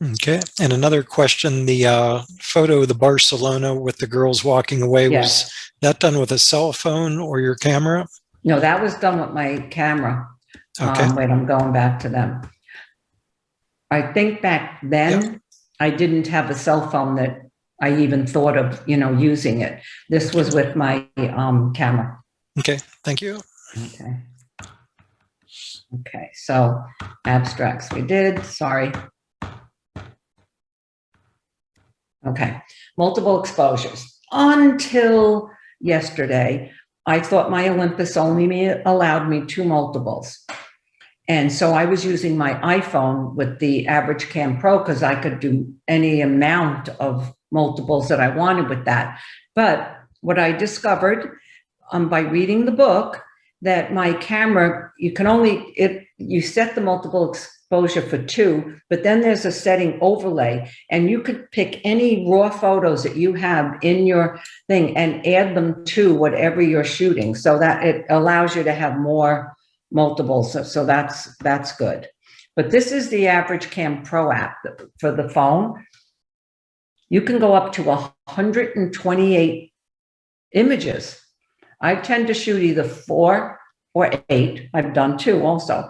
A: Okay. And another question, the photo of the Barcelona with the girls walking away,
B: Yes.
A: was that done with a cell phone or your camera?
B: No, that was done with my camera.
A: Okay.
B: Wait, I'm going back to them. I think back then, I didn't have a cell phone that I even thought of, using it. This was with my camera.
A: Okay. Thank you.
B: Okay. Okay, so abstracts we did, sorry. Okay, multiple exposures. Until yesterday, I thought my Olympus only allowed me 2 multiples. And so I was using my iPhone with the Average Cam Pro because I could do any amount of multiples that I wanted with that. But what I discovered by reading the book, that my camera, you set the multiple exposure for 2, but then there's a setting overlay, and you could pick any raw photos that you have in your thing and add them to whatever you're shooting, so that it allows you to have more multiples. So that's good. But this is the Average Cam Pro app for the phone. You can go up to 128 images. I tend to shoot either 4 or 8. I've done 2 also.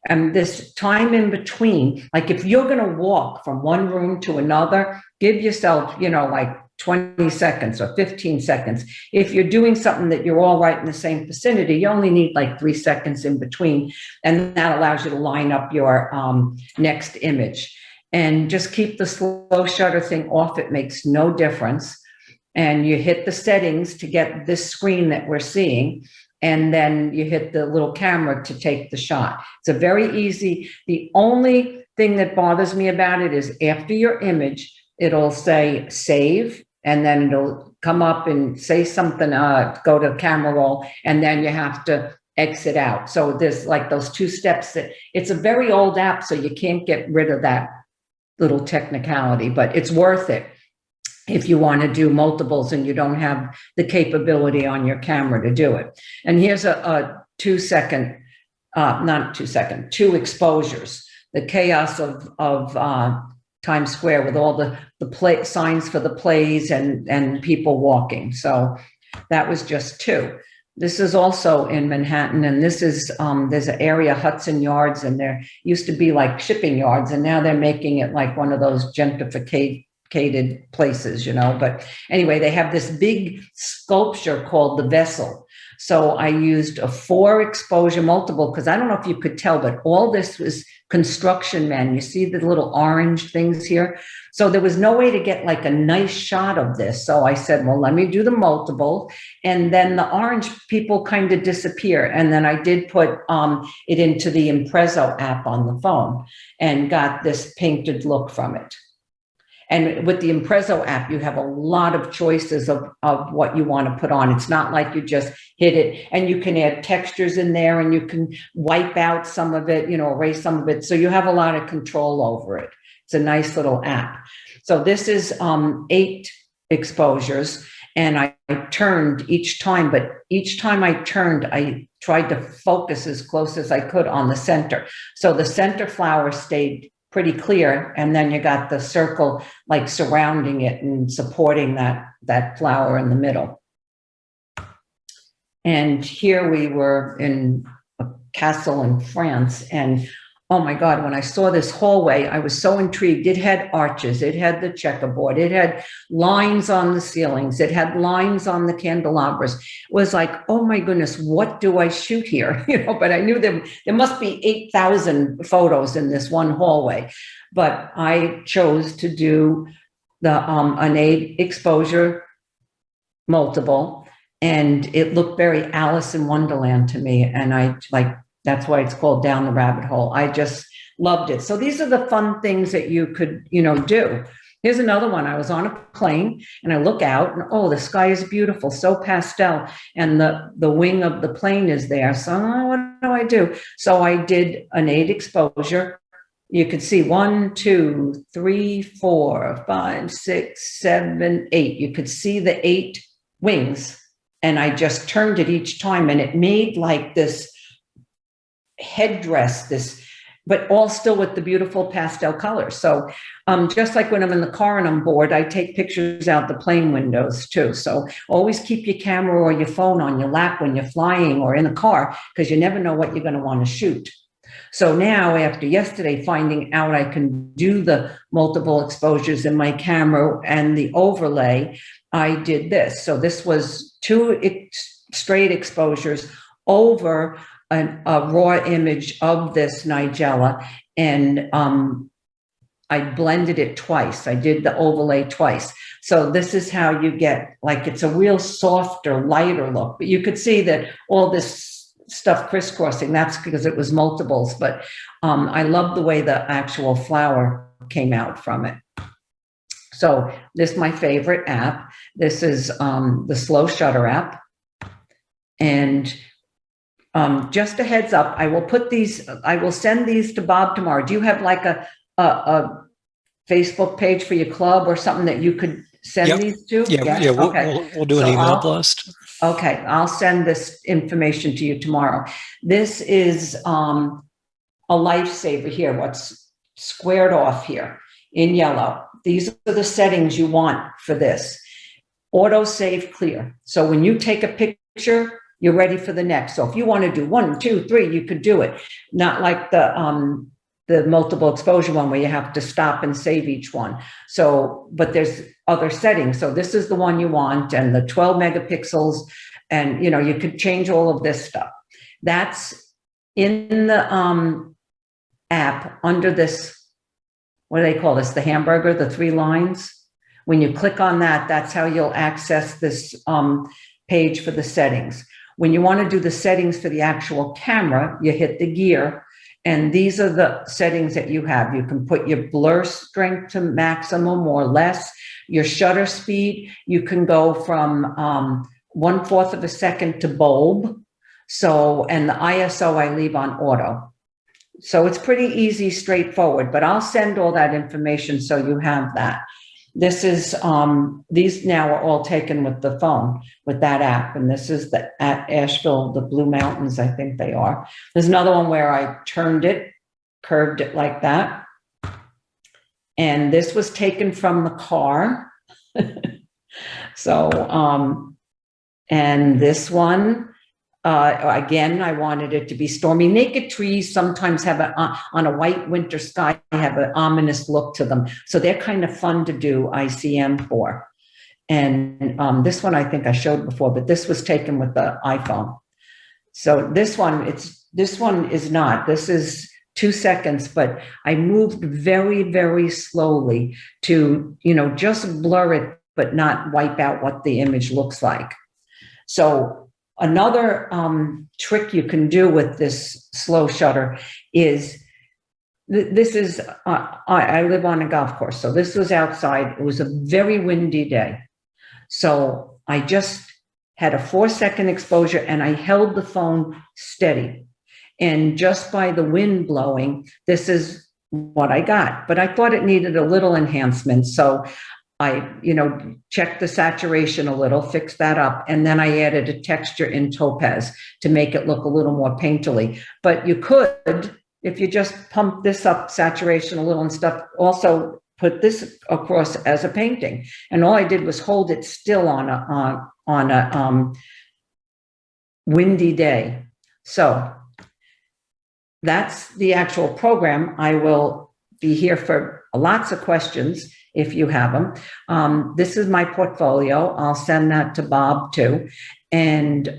B: And this time in between, like if you're going to walk from one room to another, give yourself, like 20 seconds or 15 seconds. If you're doing something that you're all right in the same vicinity, you only need like 3 seconds in between. And that allows you to line up your next image. And just keep the slow shutter thing off. It makes no difference. And you hit the settings to get this screen that we're seeing. And then you hit the little camera to take the shot. It's a very easy. The only thing that bothers me about it is after your image, it'll say save, and then it'll come up and say something, go to camera roll, and then you have to exit out. So there's like those 2 steps that it's a very old app, so you can't get rid of that little technicality, but it's worth it if you want to do multiples and you don't have the capability on your camera to do it. And here's a 2 second, not 2 second, 2 exposures, the chaos of Times Square with all the signs for the plays and people walking. So that was just 2. This is also in Manhattan, and this is, there's an area, Hudson Yards, and there used to be like shipping yards, and now they're making it like one of those gentrificated places, but anyway, they have this big sculpture called the Vessel. So I used a 4 exposure multiple, because I don't know if you could tell, but all this was construction men. You see the little orange things here? So there was no way to get like a nice shot of this. So I said, well, let me do the multiple. And then the orange people kind of disappear. And then I did put it into the Impresso app on the phone and got this painted look from it. And with the Impresso app, you have a lot of choices of what you want to put on. It's not like you just hit it, and you can add textures in there, and you can wipe out some of it, erase some of it. So you have a lot of control over it. It's a nice little app. So this is 8 exposures, and I turned each time, but each time I turned, I tried to focus as close as I could on the center. So the center flower stayed pretty clear, and then you got the circle like surrounding it and supporting that flower in the middle. And here we were in a castle in France, and oh my God, when I saw this hallway, I was so intrigued. It had arches, it had the checkerboard, it had lines on the ceilings, it had lines on the candelabras. It was like, oh my goodness, what do I shoot here? But I knew there must be 8,000 photos in this one hallway. But I chose to do an 8 exposure multiple, and it looked very Alice in Wonderland to me. And that's why it's called Down the Rabbit Hole. I just loved it. So these are the fun things that you could, do. Here's another one. I was on a plane and I look out and, oh, the sky is beautiful, so pastel. And the wing of the plane is there. So what do I do? So I did an 8 exposure. You could see 1, 2, 3, 4, 5, 6, 7, 8. You could see the 8 wings. And I just turned it each time and it made like this headdress, but all still with the beautiful pastel colors. So just like when I'm in the car and I'm bored, I take pictures out the plane windows too. So always keep your camera or your phone on your lap when you're flying or in a car, because you never know what you're going to want to shoot. So now, after yesterday finding out I can do the multiple exposures in my camera and the overlay, I did this. So this was 2 straight exposures over a raw image of this Nigella, and I blended it twice. I did the overlay twice. So this is how you get, like, it's a real softer, lighter look. But you could see that all this stuff crisscrossing, that's because it was multiples. But I love the way the actual flower came out from it. So this is my favorite app. This is the slow shutter app. And just a heads up, I will send these to Bob tomorrow. Do you have like a Facebook page for your club or something that you could send these to?
A: Yeah, we'll do an email blast.
B: Okay, I'll send this information to you tomorrow. This is a lifesaver here, what's squared off here in yellow. These are the settings you want for this. Auto save clear. So when you take a picture, you're ready for the next. So if you want to do 1, 2, 3, you could do it. Not like the multiple exposure one where you have to stop and save each one. So, but there's other settings. So this is the one you want, and the 12 megapixels, and you could change all of this stuff. That's in the app under this, what do they call this? The hamburger, the 3 lines. When you click on that, that's how you'll access this page for the settings. When you want to do the settings for the actual camera, you hit the gear, and these are the settings that you have. You can put your blur strength to maximum or less, your shutter speed. You can go from 1/4 of a second to bulb. So, and the ISO I leave on auto. So it's pretty easy, straightforward, but I'll send all that information so you have that. This is, these now are all taken with the phone, with that app. And this is the at Asheville, the Blue Mountains, I think they are. There's another one where I turned it, curved it like that. And this was taken from the car. So, and this one, again, I wanted it to be stormy. Naked trees sometimes have on a white winter sky, have an ominous look to them. So they're kind of fun to do ICM for. And this one, I think I showed before, but this was taken with the iPhone. So this one is not, this is 2 seconds, but I moved very, very slowly to, just blur it, but not wipe out what the image looks like. So another trick you can do with this slow shutter is, this is, I live on a golf course, so this was outside. It was a very windy day. So I just had a 4-second exposure and I held the phone steady. And just by the wind blowing, this is what I got. But I thought it needed a little enhancement. So I, checked the saturation a little, fixed that up, and then I added a texture in topaz to make it look a little more painterly. But you could, if you just pump this up, saturation a little and stuff, also put this across as a painting. And all I did was hold it still on a windy day. So that's the actual program. I will be here for lots of questions if you have them. This is my portfolio. I'll send that to Bob too. And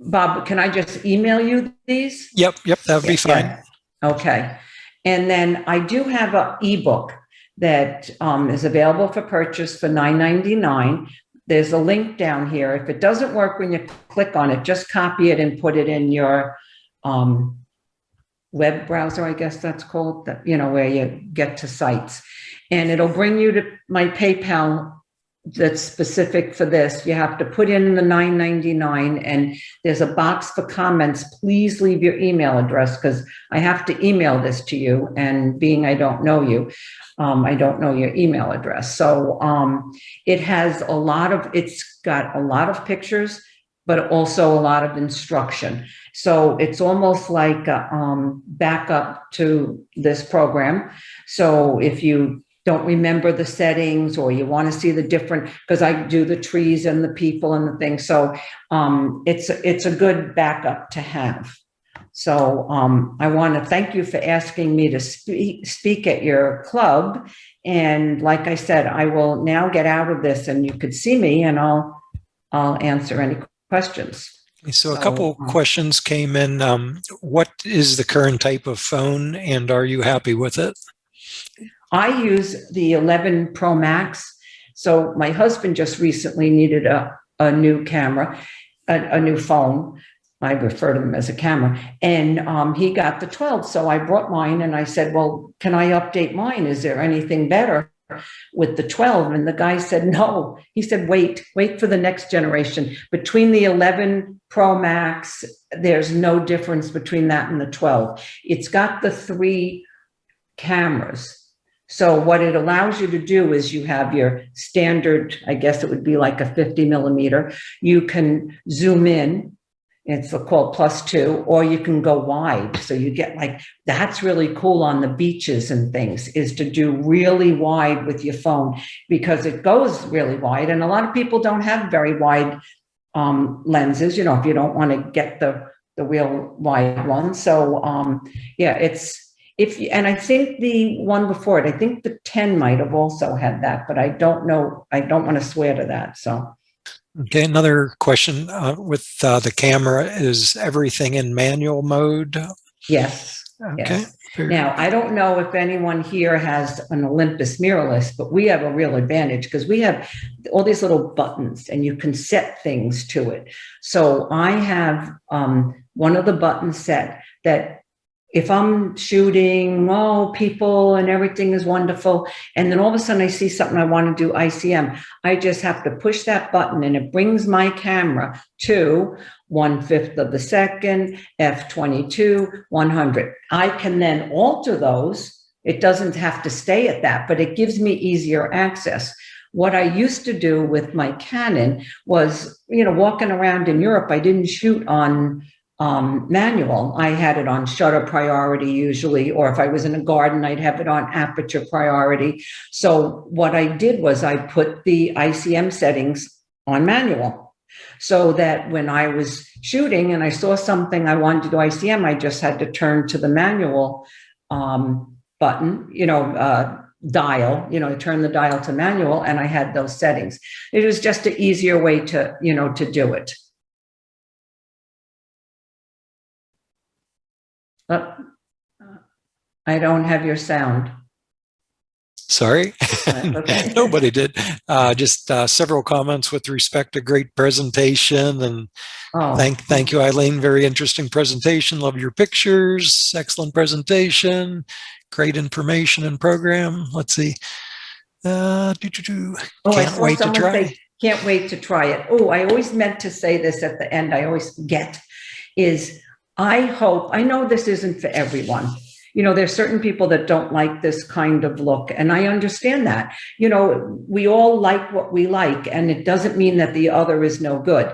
B: Bob, can I just email you these?
A: Yep, that would be fine.
B: Yeah. Okay. And then I do have an ebook that is available for purchase for $9.99. There's a link down here. If it doesn't work when you click on it, just copy it and put it in your web browser, I guess that's called, that, where you get to sites. And it'll bring you to my PayPal that's specific for this. You have to put in the $9.99, and there's a box for comments. Please leave your email address, because I have to email this to you, and being I don't know you, I don't know your email address. So it's got a lot of pictures, but also a lot of instruction. So it's almost like a backup to this program. So if you don't remember the settings, or you want to see the different, because I do the trees and the people and the things. So it's a good backup to have. So I want to thank you for asking me to speak at your club. And like I said, I will now get out of this, and you could see me, and I'll answer any questions.
A: So a couple questions came in. What is the current type of phone, and are you happy with it?
B: I use the 11 Pro Max. So my husband just recently needed a new camera, a new phone. I refer to them as a camera. And he got the 12. So I brought mine, and I said, well, can I update mine? Is there anything better with the 12? And the guy said, no. He said, wait for the next generation. Between the 11 Pro Max, there's no difference between that and the 12. It's got the 3 cameras. So what it allows you to do is you have your standard, I guess it would be like a 50 millimeter. You can zoom in. It's called +2, or you can go wide. So you get that's really cool on the beaches and things, is to do really wide with your phone, because it goes really wide. And a lot of people don't have very wide lenses, if you don't want to get the real wide one. So and I think the one before it, I think the 10 might have also had that, but I don't know. I don't want to swear to that. So.
A: Okay, another question with the camera, is everything in manual mode?
B: Yes.
A: Okay.
B: Yes. Now, I don't know if anyone here has an Olympus mirrorless, but we have a real advantage, because we have all these little buttons, and you can set things to it. So I have one of the buttons set that if I'm shooting, people and everything is wonderful, and then all of a sudden I see something I want to do ICM, I just have to push that button, and it brings my camera to 1/5 of the second, f/22, 100. I can then alter those. It doesn't have to stay at that, but it gives me easier access. What I used to do with my Canon was, walking around in Europe, I didn't shoot on manual. I had it on shutter priority usually, or if I was in a garden, I'd have it on aperture priority. So what I did was I put the ICM settings on manual, so that when I was shooting and I saw something I wanted to do ICM, I just had to turn to the manual button, dial, turn the dial to manual, and I had those settings. It was just an easier way to, to do it. I don't have your sound.
A: Sorry.
B: Okay.
A: Nobody did. Just several comments with respect to great presentation, and thank you, Eileen. Very interesting presentation. Love your pictures. Excellent presentation. Great information and program. Let's see. Can't wait to try.
B: Can't wait to try it. I always meant to say this at the end. I always forget. I know this isn't for everyone. There's certain people that don't like this kind of look, and I understand that. We all like what we like, and it doesn't mean that the other is no good.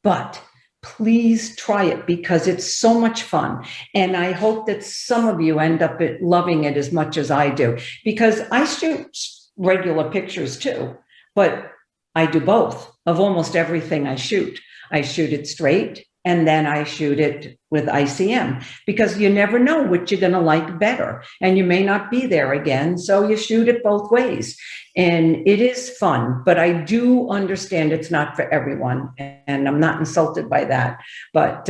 B: But please try it, because it's so much fun. And I hope that some of you end up loving it as much as I do, because I shoot regular pictures too, but I do both of almost everything I shoot. I shoot it straight, and then I shoot it with ICM, because you never know what you're going to like better, and you may not be there again. So you shoot it both ways, and it is fun, but I do understand it's not for everyone, and I'm not insulted by that. But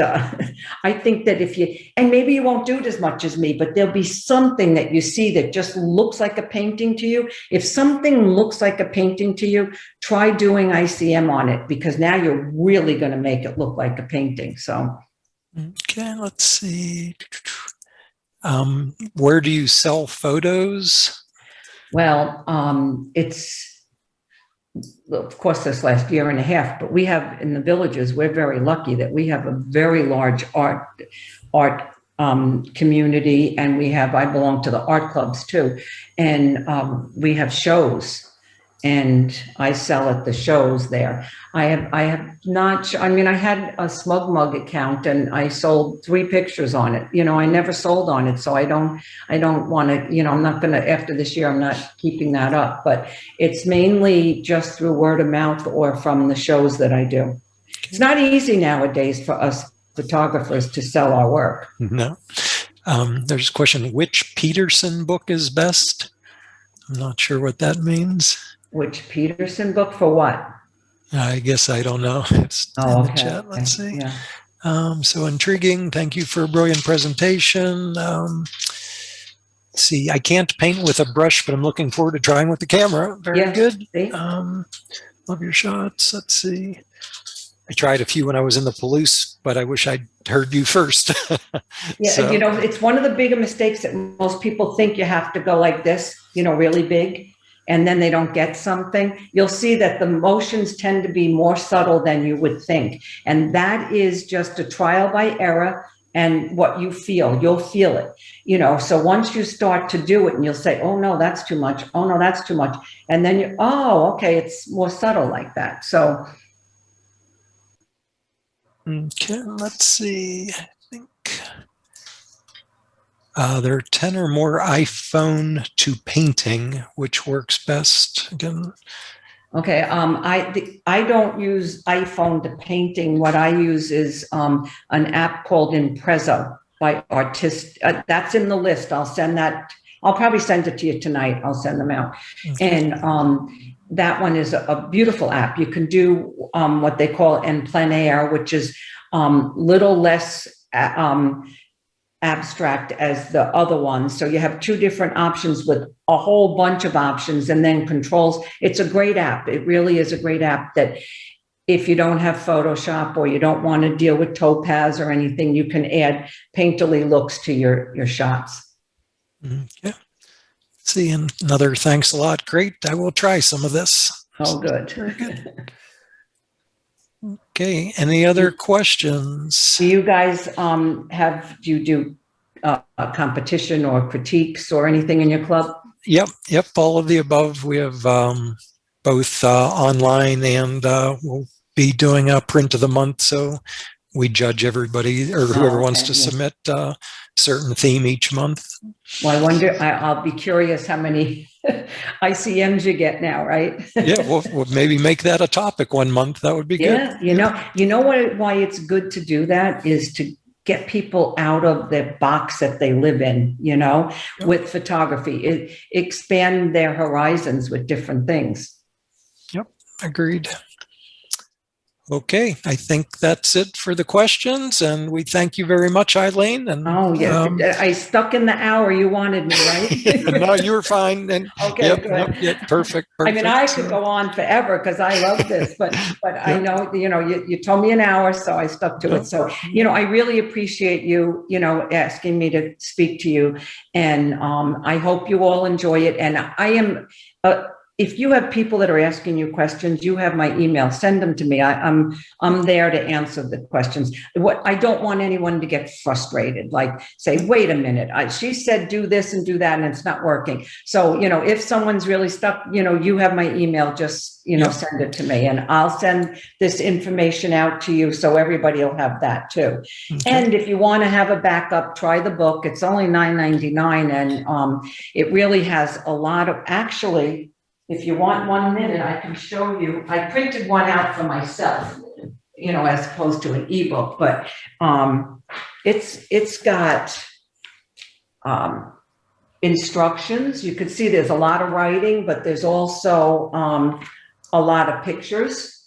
B: I think that and maybe you won't do it as much as me, but there'll be something that you see that just looks like a painting to you. If something looks like a painting to you, try doing ICM on it, because now you're really going to make it look like a painting. So.
A: Okay, let's see. Where do you sell photos?
B: Well, it's, of course, this last year and a half, but we have in the villages, we're very lucky that we have a very large art community, and I belong to the art clubs too, and we have shows, and I sell at the shows there. I have not, I mean, I had a Smug Mug account and I sold 3 pictures on it. I never sold on it. So I don't want to, I'm not going to, after this year, I'm not keeping that up, but it's mainly just through word of mouth or from the shows that I do. It's not easy nowadays for us photographers to sell our work.
A: No. There's a question, which Peterson book is best? I'm not sure what that means.
B: Which Peterson book for what?
A: I guess I don't know. It's in the chat. Let's see.
B: Yeah.
A: So intriguing. Thank you for a brilliant presentation. Let's see, I can't paint with a brush, but I'm looking forward to trying with the camera. Very good. Love your shots. Let's see. I tried a few when I was in the police, but I wish I'd heard you first.
B: Yeah,
A: So,
B: it's one of the bigger mistakes that most people think you have to go like this, really big, and then they don't get something. You'll see that the motions tend to be more subtle than you would think. And that is just a trial by error and what you feel. You'll feel it, so once you start to do it and you'll say, oh no, that's too much. Oh no, that's too much. And then okay, it's more subtle like that. So.
A: okay, let's see. I think there are 10 or more iPhone to painting, which works best. Again,
B: okay, I don't use iPhone to painting. What I use is an app called Impreza by Artist. That's in the list. I'll send that. I'll probably send it to you tonight. I'll send them out.
A: okay.
B: And that one is a beautiful app. You can do what they call en plein air, which is little less abstract as the other ones. So you have 2 different options with a whole bunch of options and then controls. It's a great app. It really is a great app that if you don't have Photoshop or you don't want to deal with Topaz or anything, you can add painterly looks to your shots.
A: Okay. See, and another thanks a lot. Great. I will try some of this.
B: Oh, good.
A: Very good. Okay. Any other questions?
B: Do you guys do you do a competition or critiques or anything in your club?
A: Yep. All of the above. We have both online and we'll be doing a print of the month. So we judge everybody or whoever wants to submit a certain theme each month.
B: Well, I wonder, I'll be curious how many ICMs you get now, right?
A: Yeah, we'll maybe make that a topic one month. That would be good.
B: Yeah, why it's good to do that is to get people out of the box that they live in, with photography. Expand their horizons with different things.
A: Yep, agreed. Okay, I think that's it for the questions, and we thank you very much, Eileen. And
B: I stuck in the hour you wanted me, right?
A: No, you were fine. And
B: okay, good.
A: Yep, perfect.
B: I mean, I could go on forever because I love this, but I know, you told me an hour, so I stuck to it. So, I really appreciate you, asking me to speak to you, and I hope you all enjoy it. And I am. If you have people that are asking you questions, you have my email. Send them to me. I'm there to answer the questions. I don't want anyone to get frustrated. Like say, wait a minute, she said do this and do that, and it's not working. So if someone's really stuck, you have my email. Just send it to me, and I'll send this information out to you so everybody will have that too. Okay. And if you want to have a backup, try the book. It's only $9.99, and it really has a lot of actually. If you want 1 minute, I can show you. I printed one out for myself, as opposed to an ebook, but it's got instructions. You can see there's a lot of writing, but there's also a lot of pictures.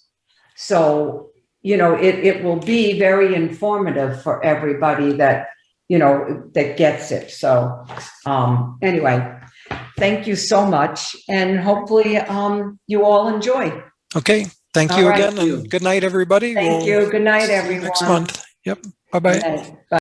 B: So, it will be very informative for everybody that, that gets it. So anyway. Thank you so much, and hopefully you all enjoy.
A: Okay, thank you again, and good night, everybody.
B: Thank you. Good night, everyone.
A: Next month. Yep. Bye-bye.
B: Bye.